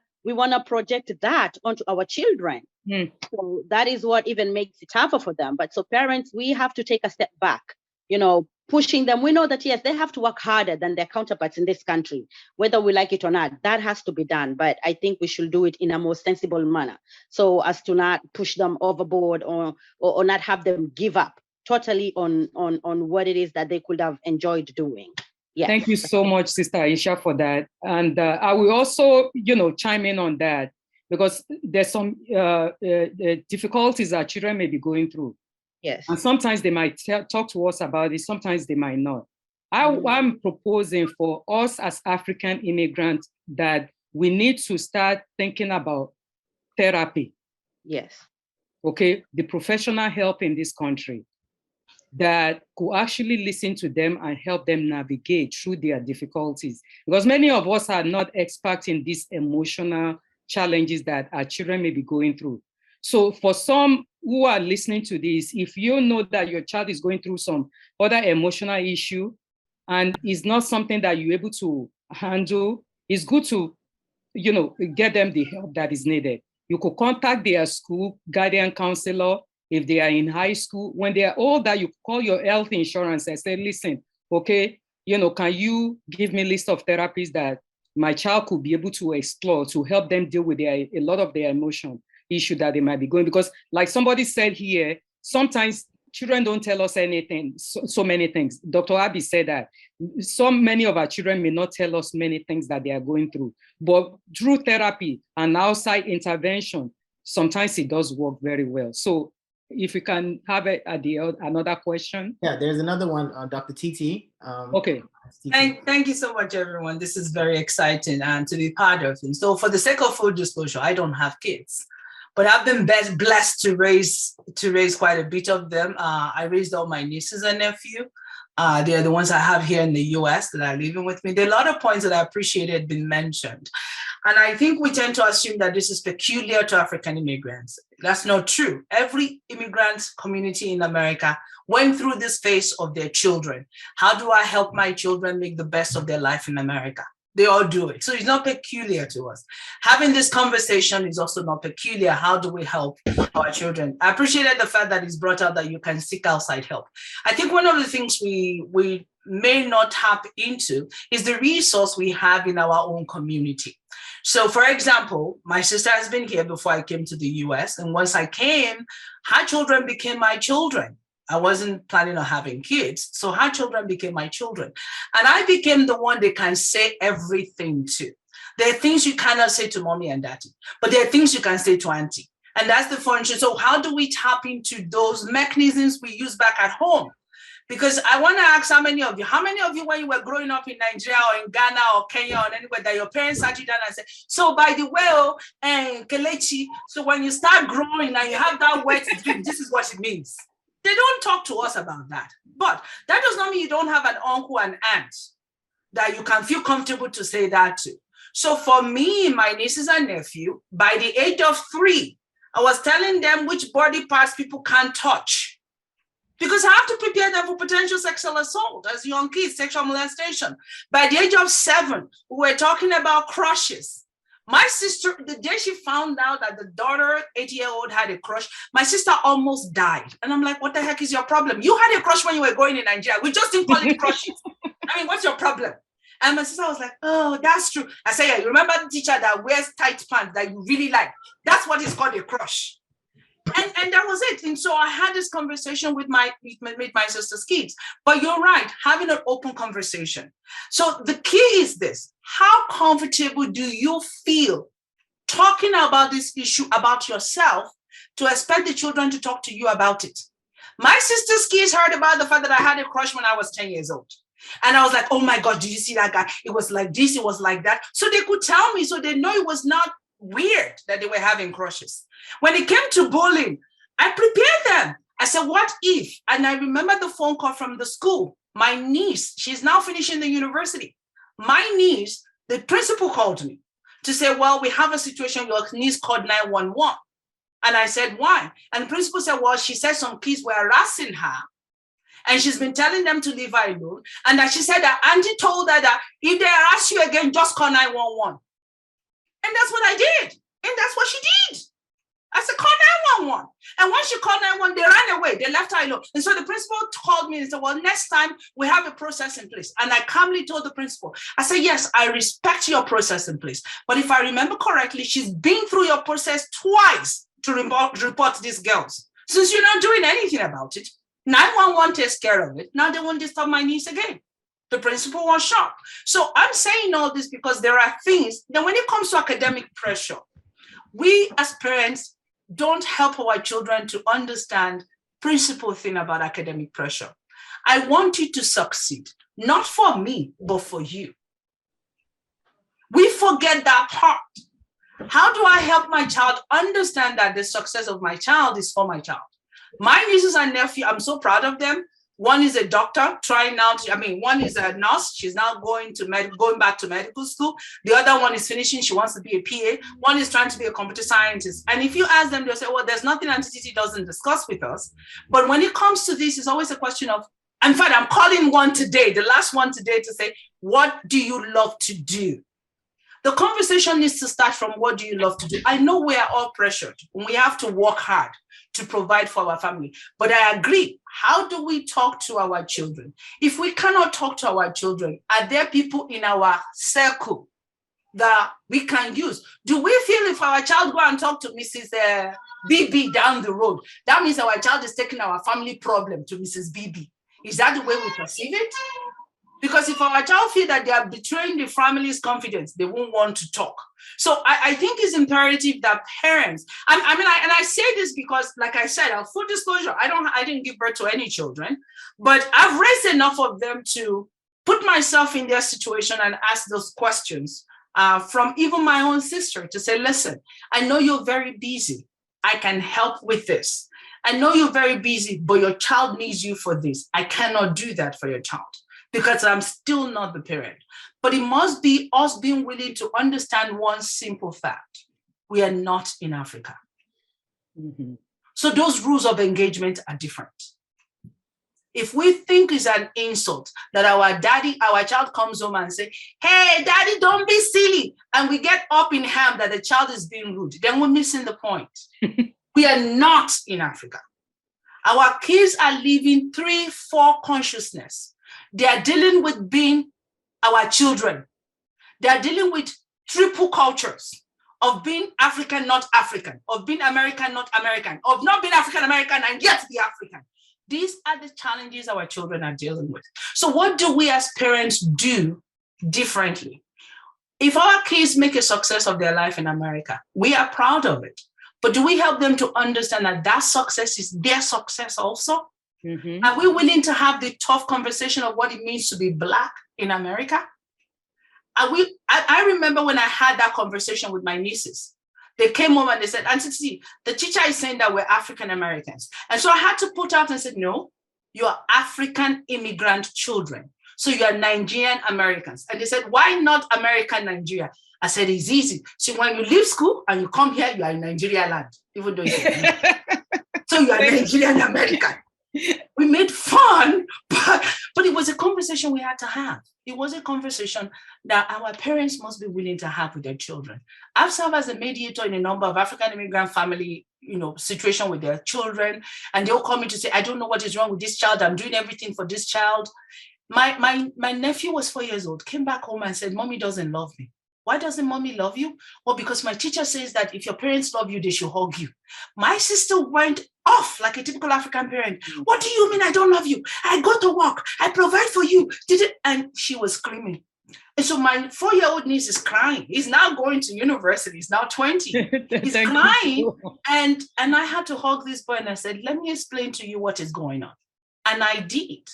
S6: project that onto our children. So that is what even makes it tougher for them. But so parents, we have to take a step back, pushing them. We know that, yes, they have to work harder than their counterparts in this country, whether we like it or not. That has to be done. But I think we should do it in a more sensible manner, so as to not push them overboard or not have them give up totally on what it is that they could have enjoyed doing. Yes.
S1: Thank you so much, Sister Aisha, for that. And I will also, chime in on that, because there's some difficulties that children may be going through.
S6: Yes.
S1: And sometimes they might talk to us about it, sometimes they might not. I'm proposing for us as African immigrants that we need to start thinking about therapy.
S6: Yes.
S1: Okay, the professional help in this country that could actually listen to them and help them navigate through their difficulties. Because many of us are not experts in these emotional challenges that our children may be going through. So for some who are listening to this, if you know that your child is going through some other emotional issue and it's not something that you're able to handle, it's good to, get them the help that is needed. You could contact their school guardian counselor if they are in high school. When they are older, you call your health insurance and say, listen, okay, can you give me a list of therapies that my child could be able to explore to help them deal with a lot of their emotion issue that they might be going. Because like somebody said here, sometimes children don't tell us anything, so many things. Dr. Abi said that many of our children may not tell us many things that they are going through, but through therapy and outside intervention, sometimes it does work very well. So if we can have another question.
S8: Yeah, there's another one, Dr. TT.
S1: Okay.
S12: Thank you so much, everyone. This is very exciting and to be part of it. So for the sake of full disclosure, I don't have kids, but I've been blessed to raise quite a bit of them. I raised all my nieces and nephew. They're the ones I have here in the US that are living with me. There are a lot of points that I appreciated being mentioned. And I think we tend to assume that this is peculiar to African immigrants. That's not true. Every immigrant community in America went through this phase of their children. How do I help my children make the best of their life in America? They all do it. So it's not peculiar to us. Having this conversation is also not peculiar. How do we help our children? I appreciated the fact that it's brought out that you can seek outside help. I think one of the things we may not tap into is the resource we have in our own community. So for example, my sister has been here before I came to the US. And once I came, her children became my children. I wasn't planning on having kids. So her children became my children. And I became the one they can say everything to. There are things you cannot say to mommy and daddy, but there are things you can say to auntie. And that's the function. So how do we tap into those mechanisms we use back at home? Because I want to ask how many of you when you were growing up in Nigeria or in Ghana or Kenya or anywhere that your parents sat you down and said, so by the way, Kelechi, so when you start growing and you have that wet dream, this is what it means. They don't talk to us about that. But that does not mean you don't have an uncle and aunt that you can feel comfortable to say that to. So for me, my nieces and nephew, by the age of 3, I was telling them which body parts people can't touch. Because I have to prepare them for potential sexual assault as young kids, sexual molestation. By the age of 7, we were talking about crushes. My sister, the day she found out that the daughter, 8-year-old, had a crush, my sister almost died. And I'm like, what the heck is your problem? You had a crush when you were growing in Nigeria. We just didn't call it crushes. I mean, what's your problem? And my sister was like, oh, that's true. I said, yeah, you remember the teacher that wears tight pants that you really like? That's what is called a crush. And that was it. And so I had this conversation with my sister's kids. But you're right, having an open conversation. So the key is this: how comfortable do you feel talking about this issue about yourself to expect the children to talk to you about it? My sister's kids heard about the fact that I had a crush when I was 10 years old. And I was like, oh my God, did you see that guy? It was like this, it was like that. So they could tell me, so they know it was not weird that they were having crushes. When it came to bullying, I prepared them. I said, what if? And I remember the phone call from the school. My niece, she's now finishing the university. My niece, the principal called me to say, well, we have a situation, your niece called 911. And I said, why? And the principal said, well, she said some kids were harassing her and she's been telling them to leave her alone. And that she said that auntie told her that if they harass you again, just call 911. And that's what I did. And that's what she did. I said, call 911. And once she called 911, they ran away. They left her alone. And so the principal called me and said, well, next time we have a process in place. And I calmly told the principal, I said, yes, I respect your process in place. But if I remember correctly, she's been through your process twice to report these girls. Since you're not doing anything about it, 911 takes care of it. Now they won't disturb my niece again. The principal was shocked. So I'm saying all this because there are things that when it comes to academic pressure, we as parents don't help our children to understand principal thing about academic pressure. I want you to succeed, not for me, but for you. We forget that part. How do I help my child understand that the success of my child is for my child? My nieces and nephew, I'm so proud of them. One is a doctor one is a nurse. She's now going back to medical school. The other one is finishing. She wants to be a PA. One is trying to be a computer scientist. And if you ask them, they'll say, well, there's nothing Auntie Titi doesn't discuss with us. But when it comes to this, it's always a question of, in fact, I'm calling one today, the last one today, to say, what do you love to do? The conversation needs to start from what do you love to do? I know we are all pressured and we have to work hard to provide for our family. But I agree, how do we talk to our children? If we cannot talk to our children, are there people in our circle that we can use? Do we feel if our child go and talk to Mrs. BB down the road, that means our child is taking our family problem to Mrs. BB? Is that the way we perceive it? Because if our child feels that they are betraying the family's confidence, they won't want to talk. So I think it's imperative that parents, and I say this because, like I said, full disclosure, I didn't give birth to any children, but I've raised enough of them to put myself in their situation and ask those questions from even my own sister to say, listen, I know you're very busy. I can help with this. I know you're very busy, but your child needs you for this. I cannot do that for your child, because I'm still not the parent. But it must be us being willing to understand one simple fact. We are not in Africa. Mm-hmm. So those rules of engagement are different. If we think it's an insult that our child comes home and say, hey, daddy, don't be silly, and we get up in ham that the child is being rude, then we're missing the point. We are not in Africa. Our kids are living 3-4 consciousness. They are dealing with being our children. They are dealing with triple cultures of being African, not African, of being American, not American, of not being African American and yet be African. These are the challenges our children are dealing with. So what do we as parents do differently? If our kids make a success of their life in America, we are proud of it. But do we help them to understand that that success is their success also? Mm-hmm. Are we willing to have the tough conversation of what it means to be Black in America? I remember when I had that conversation with my nieces. They came home and they said, Auntie T, the teacher is saying that we're African Americans. And so I had to put out and said, no, you are African immigrant children. So you are Nigerian Americans. And they said, why not American Nigeria? I said, it's easy. So when you leave school and you come here, you are in Nigeria land, even though so you are Nigerian American. We made fun, but it was a conversation we had to have. It was a conversation that our parents must be willing to have with their children. I've served as a mediator in a number of African immigrant family, situation with their children, and they'll come in to say, I don't know what is wrong with this child. I'm doing everything for this child. My nephew was 4 years old, came back home and said, Mommy doesn't love me. Why doesn't Mommy love you? Well, because my teacher says that if your parents love you, they should hug you. My sister went off like a typical African parent. What do you mean I don't love you? I go to work. I provide for you. Did it? And she was screaming. And so my 4-year-old niece is crying. He's now going to university. He's now 20. He's crying. And I had to hug this boy and I said, let me explain to you what is going on. And I did.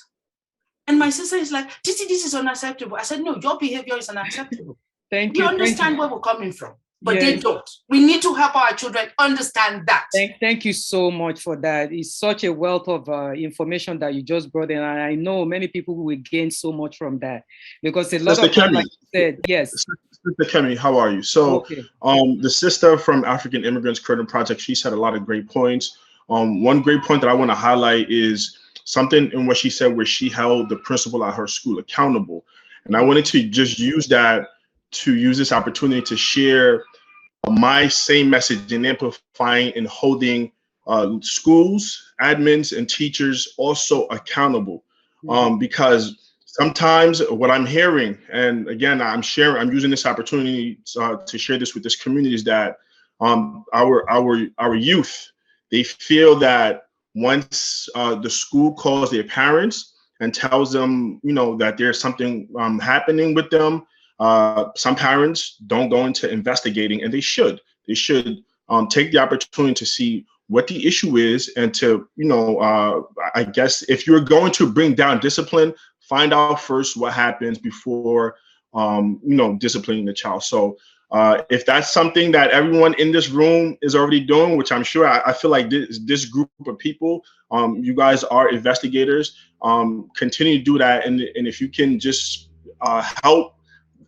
S12: And my sister is like, Titi, this is unacceptable. I said, no, your behavior is unacceptable.
S1: Thank you.
S12: We understand where we're coming from, but they don't. We need to help our children understand that.
S1: Thank you so much for that. It's such a wealth of information that you just brought in. And I know many people will gain so much from that because a lot of people, like you said, yes.
S4: Sister Kemi, how are you? So the sister from African Immigrants Curtain Project, she said a lot of great points. One great point that I want to highlight is something in what she said where she held the principal at her school accountable. And I wanted to just use this opportunity to share my same message in amplifying and holding schools, admins, and teachers also accountable. Because sometimes what I'm hearing, and again, I'm using this opportunity to share this with this community, is that our youth, they feel that once the school calls their parents and tells them, that there's something happening with them, some parents don't go into investigating, and they should take the opportunity to see what the issue is, and to, I guess if you're going to bring down discipline, find out first what happens before, disciplining the child. So if that's something that everyone in this room is already doing, which I'm sure, I feel like this group of people, you guys are investigators, continue to do that. And if you can just help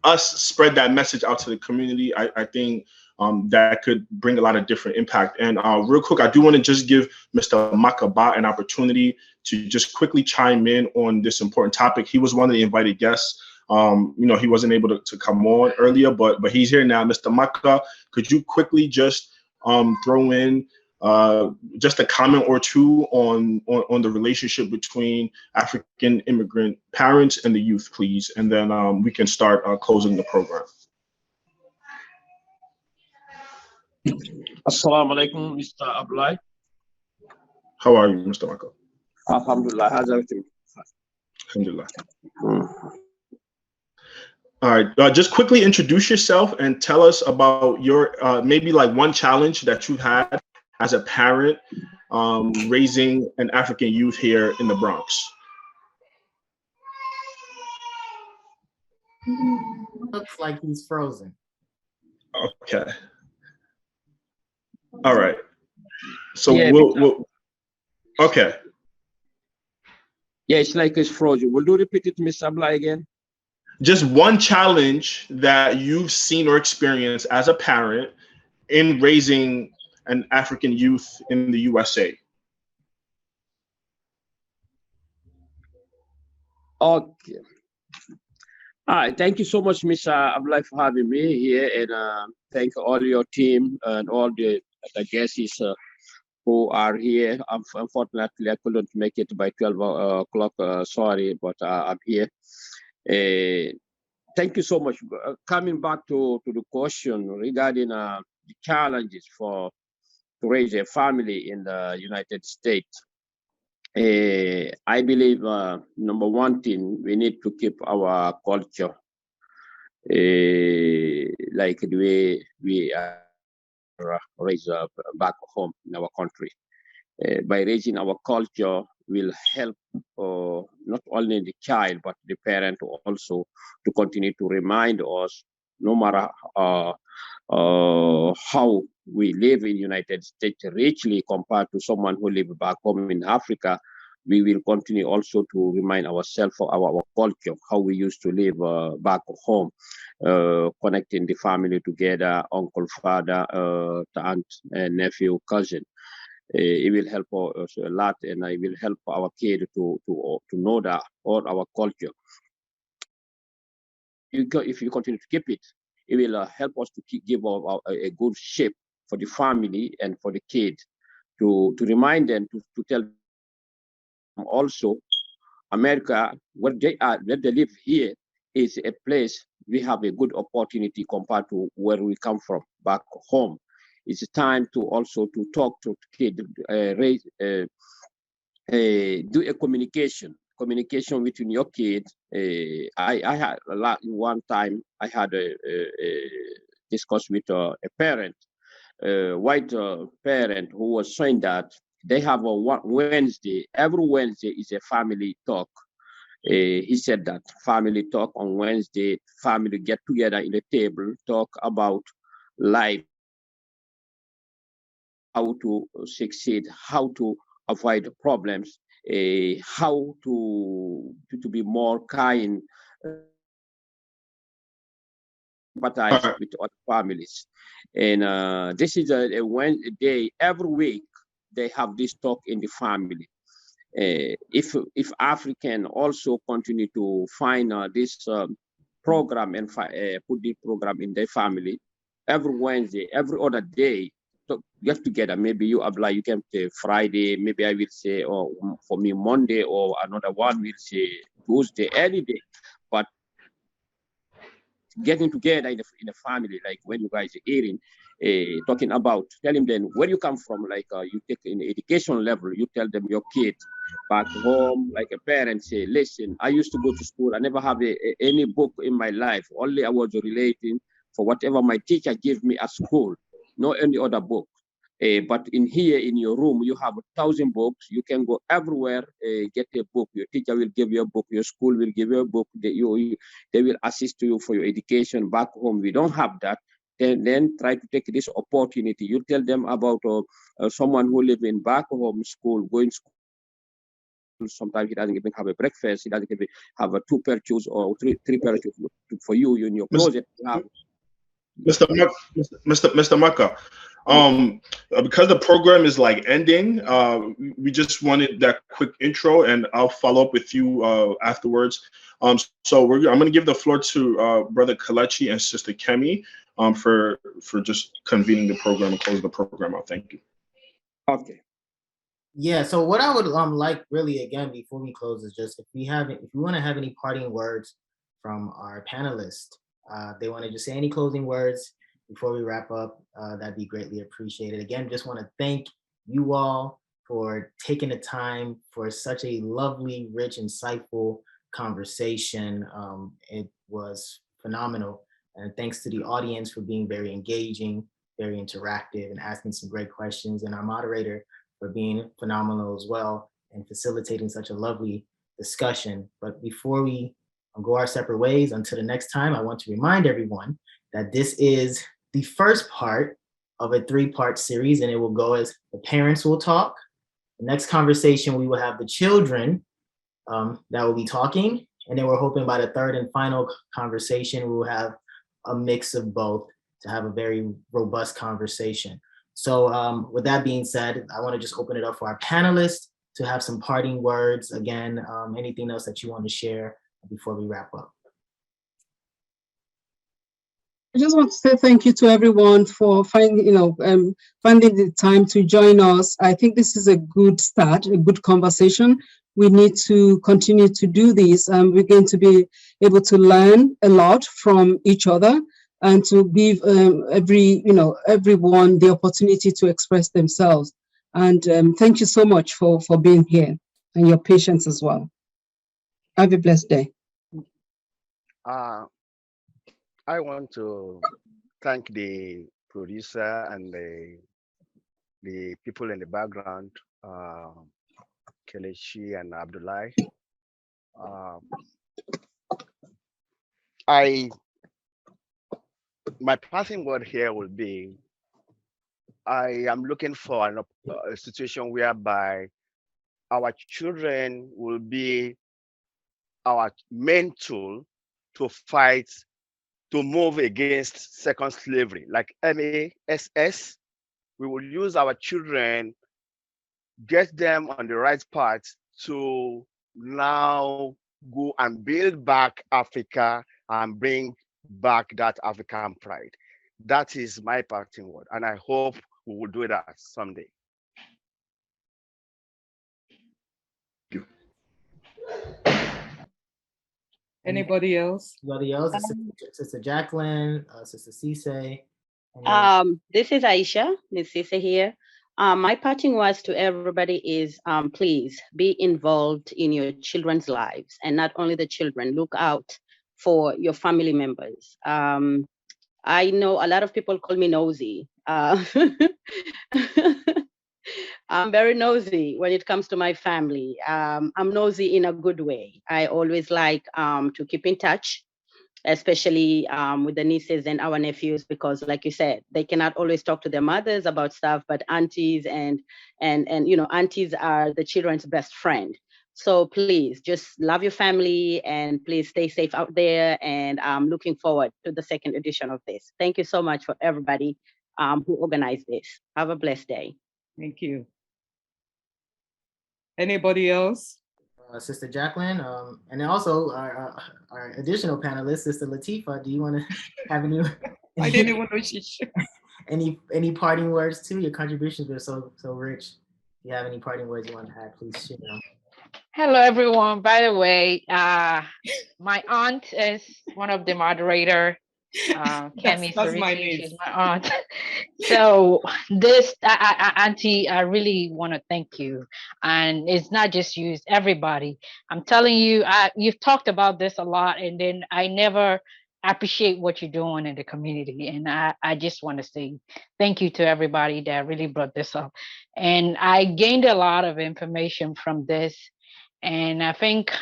S4: us spread that message out to the community, I think that could bring a lot of different impact. And real quick, I do want to just give Mr. Makaba an opportunity to just quickly chime in on this important topic. He was one of the invited guests. He wasn't able to come on earlier, but he's here now. Mr. Maka, could you quickly just throw in just a comment or two on the relationship between African immigrant parents and the youth, please, and then we can start closing the program.
S13: Assalamu alaikum, Mr. Abdullahi.
S4: How are you, Mr. Maka?
S13: Alhamdulillah. How's everything?
S4: Alhamdulillah. All right, just quickly introduce yourself and tell us about your maybe like one challenge that you've had as a parent raising an African youth here in the Bronx.
S8: Looks like he's frozen.
S4: Okay. All right. So
S13: yeah,
S4: we'll okay.
S13: Yeah, it's like it's frozen. Will you repeat it, Mr. Abdullahi, again?
S4: Just one challenge that you've seen or experienced as a parent in raising an African youth in the USA.
S13: Okay. All right. Thank you so much, Mr. Abdullahi, for having me here, and thank all your team and all the guests who are here. Unfortunately, I couldn't make it by 12 o'clock. Sorry, but I'm here. Thank you so much. Coming back to the question regarding the challenges to raise a family in the United States. I believe number one thing, we need to keep our culture like the way we are raised back home in our country. By raising our culture will help not only the child, but the parent also to continue to remind us, no matter how we live in United States richly compared to someone who live back home in Africa, we will continue also to remind ourselves of our culture, how we used to live back home, connecting the family together, uncle, father, aunt, nephew, cousin. It will help us a lot, and it will help our kids to know that all our culture. If you continue to keep it, it will help us to give a good shape for the family and for the kids, to remind them, to tell them also, America, where they live here, is a place we have a good opportunity compared to where we come from back home. It's time to also to talk to kids, do a communication between your kids. I had one time I had a discuss with a parent, white parent, who was saying that they have a Wednesday. Every Wednesday is a family talk. He said that family talk on Wednesday, family get together in the table, talk about life, how to succeed, how to avoid problems, how to be more kind, empathize with other families. And this is a Wednesday, every week they have this talk in the family. If African also continue to find this program and put the program in their family, every Wednesday, every other day, to get together. Maybe you apply, you can say Friday, maybe I will say, or for me Monday, or another one will say Tuesday, any day. But getting together in the family, like when you guys are eating, talking about, telling them where you come from, like you take in education level, you tell them your kids back home, like a parent say, listen, I used to go to school, I never have any book in my life, only I was relating for whatever my teacher gave me at school, no any other book. But in here, in your room, you have 1,000 books. You can go everywhere, get a book. Your teacher will give you a book. Your school will give you a book. They will assist you for your education. Back home, we don't have that. Then try to take this opportunity. You tell them about someone who live in back home school, going school. Sometimes he doesn't even have a breakfast. He doesn't even have a 2 pair of shoes or three pair of shoes for you in your closet.
S4: Mr. Maka, because the program is like ending, we just wanted that quick intro, and I'll follow up with you afterwards. So I'm going to give the floor to Brother Kelechi and Sister Kemi for just convening the program and closing the program out. Thank you.
S13: Okay.
S8: Yeah. So what I would like really again before we close is just if we want to have any parting words from our panelists. They want to just say any closing words before we wrap up, that'd be greatly appreciated. Again, just want to thank you all for taking the time for such a lovely, rich, insightful conversation. It was phenomenal. And thanks to the audience for being very engaging, very interactive, and asking some great questions, and our moderator for being phenomenal as well and facilitating such a lovely discussion. But before we go our separate ways, until the next time, I want to remind everyone that this is the first part of a 3-part series, and it will go as the parents will talk. The next conversation, we will have the children that will be talking, and then we're hoping by the third and final conversation, we will have a mix of both to have a very robust conversation. So with that being said, I want to just open it up for our panelists to have some parting words. Again, anything else that you want to share before we wrap up?
S2: I just want to say thank you to everyone for finding the time to join us. I think this is a good start, a good conversation. We need to continue to do this, and we're going to be able to learn a lot from each other and to give everyone the opportunity to express themselves. And thank you so much for being here and your patience as well. Have a blessed day.
S5: I want to thank the producer and the people in the background, Kelechi and Abdullah. My passing word here will be, I am looking for a situation whereby our children will be our main tool to fight, to move against second slavery, like MASS. We will use our children, get them on the right path to now go and build back Africa and bring back that African pride. That is my parting word, and I hope we will do that someday.
S1: Anybody else?
S8: Anybody else? Sister Jacqueline, Sister Cisse.
S6: This is Aisha, Ms. Cisse here. My parting words to everybody is, please be involved in your children's lives, and not only the children. Look out for your family members. I know a lot of people call me nosy. I'm very nosy when it comes to my family. I'm nosy in a good way. I always like to keep in touch, especially with the nieces and our nephews, because like you said, they cannot always talk to their mothers about stuff, but aunties and aunties are the children's best friend. So please just love your family and please stay safe out there. And I'm looking forward to the second edition of this. Thank you so much for everybody who organized this. Have a blessed day.
S1: Thank you. Anybody else?
S8: Sister Jacqueline, and then also our additional panelist, Sister Latifa. Do you want to have any?
S1: I didn't even know she should.
S8: Any parting words too? Your contributions were so rich. If you have any parting words you want to add, please share them.
S14: Hello, everyone. By the way, my aunt is one of the moderator. Kemi,
S1: that's my name.
S14: She's my aunt. So this, Auntie, I really want to thank you. And it's not just you, it's everybody. I'm telling you, you've talked about this a lot, and then I never appreciate what you're doing in the community. And I just want to say thank you to everybody that really brought this up. And I gained a lot of information from this. And I think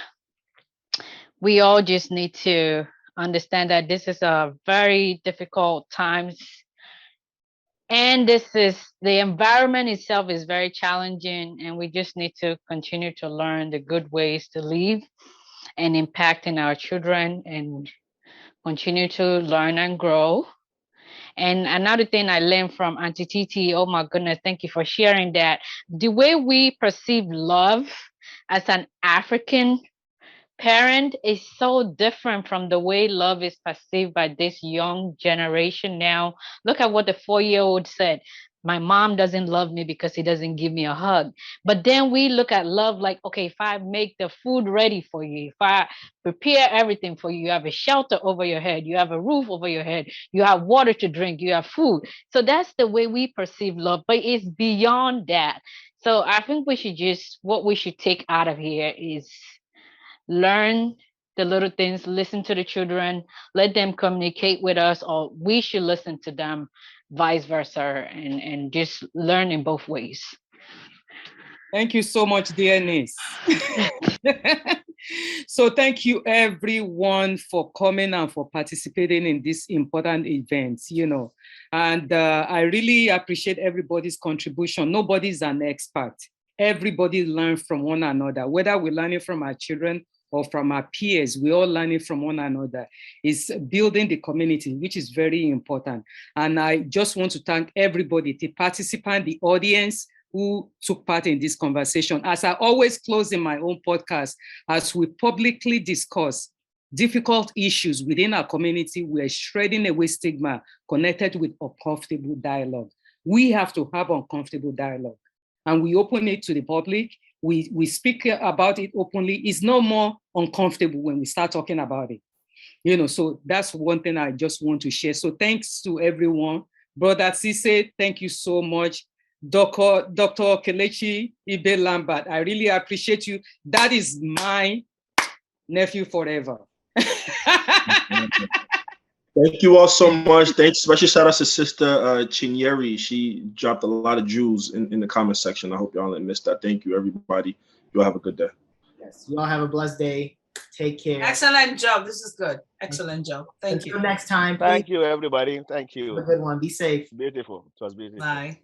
S14: we all just need to understand that this is a very difficult times. And the environment itself is very challenging, and we just need to continue to learn the good ways to live and impacting our children and continue to learn and grow. And another thing I learned from Auntie Titi, oh my goodness, thank you for sharing that. The way we perceive love as an African parent is so different from the way love is perceived by this young generation now. Look at what the 4-year-old said. My mom doesn't love me because he doesn't give me a hug. But then we look at love like, okay, if I make the food ready for you, if I prepare everything for you, you have a shelter over your head, you have a roof over your head, you have water to drink, you have food. So that's the way we perceive love, but it's beyond that. So I think what we should take out of here is learn the little things, listen to the children, let them communicate with us, or we should listen to them, vice versa, and just learn in both ways.
S1: Thank you so much, dear niece. So thank you everyone for coming and for participating in this important event, and I really appreciate everybody's contribution. Nobody's an expert. Everybody learns from one another, whether we're learning from our children or from our peers, we all learning from one another. Is building the community, which is very important. And I just want to thank everybody, the participant, the audience who took part in this conversation. As I always close in my own podcast, as we publicly discuss, difficult issues within our community, we're shredding away stigma connected with uncomfortable dialogue. We have to have uncomfortable dialogue, and we open it to the public. We speak about it openly. It's no more uncomfortable when we start talking about it. So that's one thing I just want to share. So thanks to everyone. Brother Cisse, thank you so much. Dr. Kelechi Ibe Lambert, I really appreciate you. That is my nephew forever.
S4: Thank you all so much. Thanks. Special shout out to Sister Chinyeri. She dropped a lot of jewels in the comment section. I hope y'all didn't miss that. Thank you, everybody. You all have a good day.
S8: Yes, you all have a blessed day. Take care.
S12: Excellent job. This is good. Excellent job. Thank you.
S8: Until next time.
S5: Thank you, everybody. Thank you.
S8: Have a good one. Be safe.
S5: Beautiful. It was beautiful.
S12: Bye.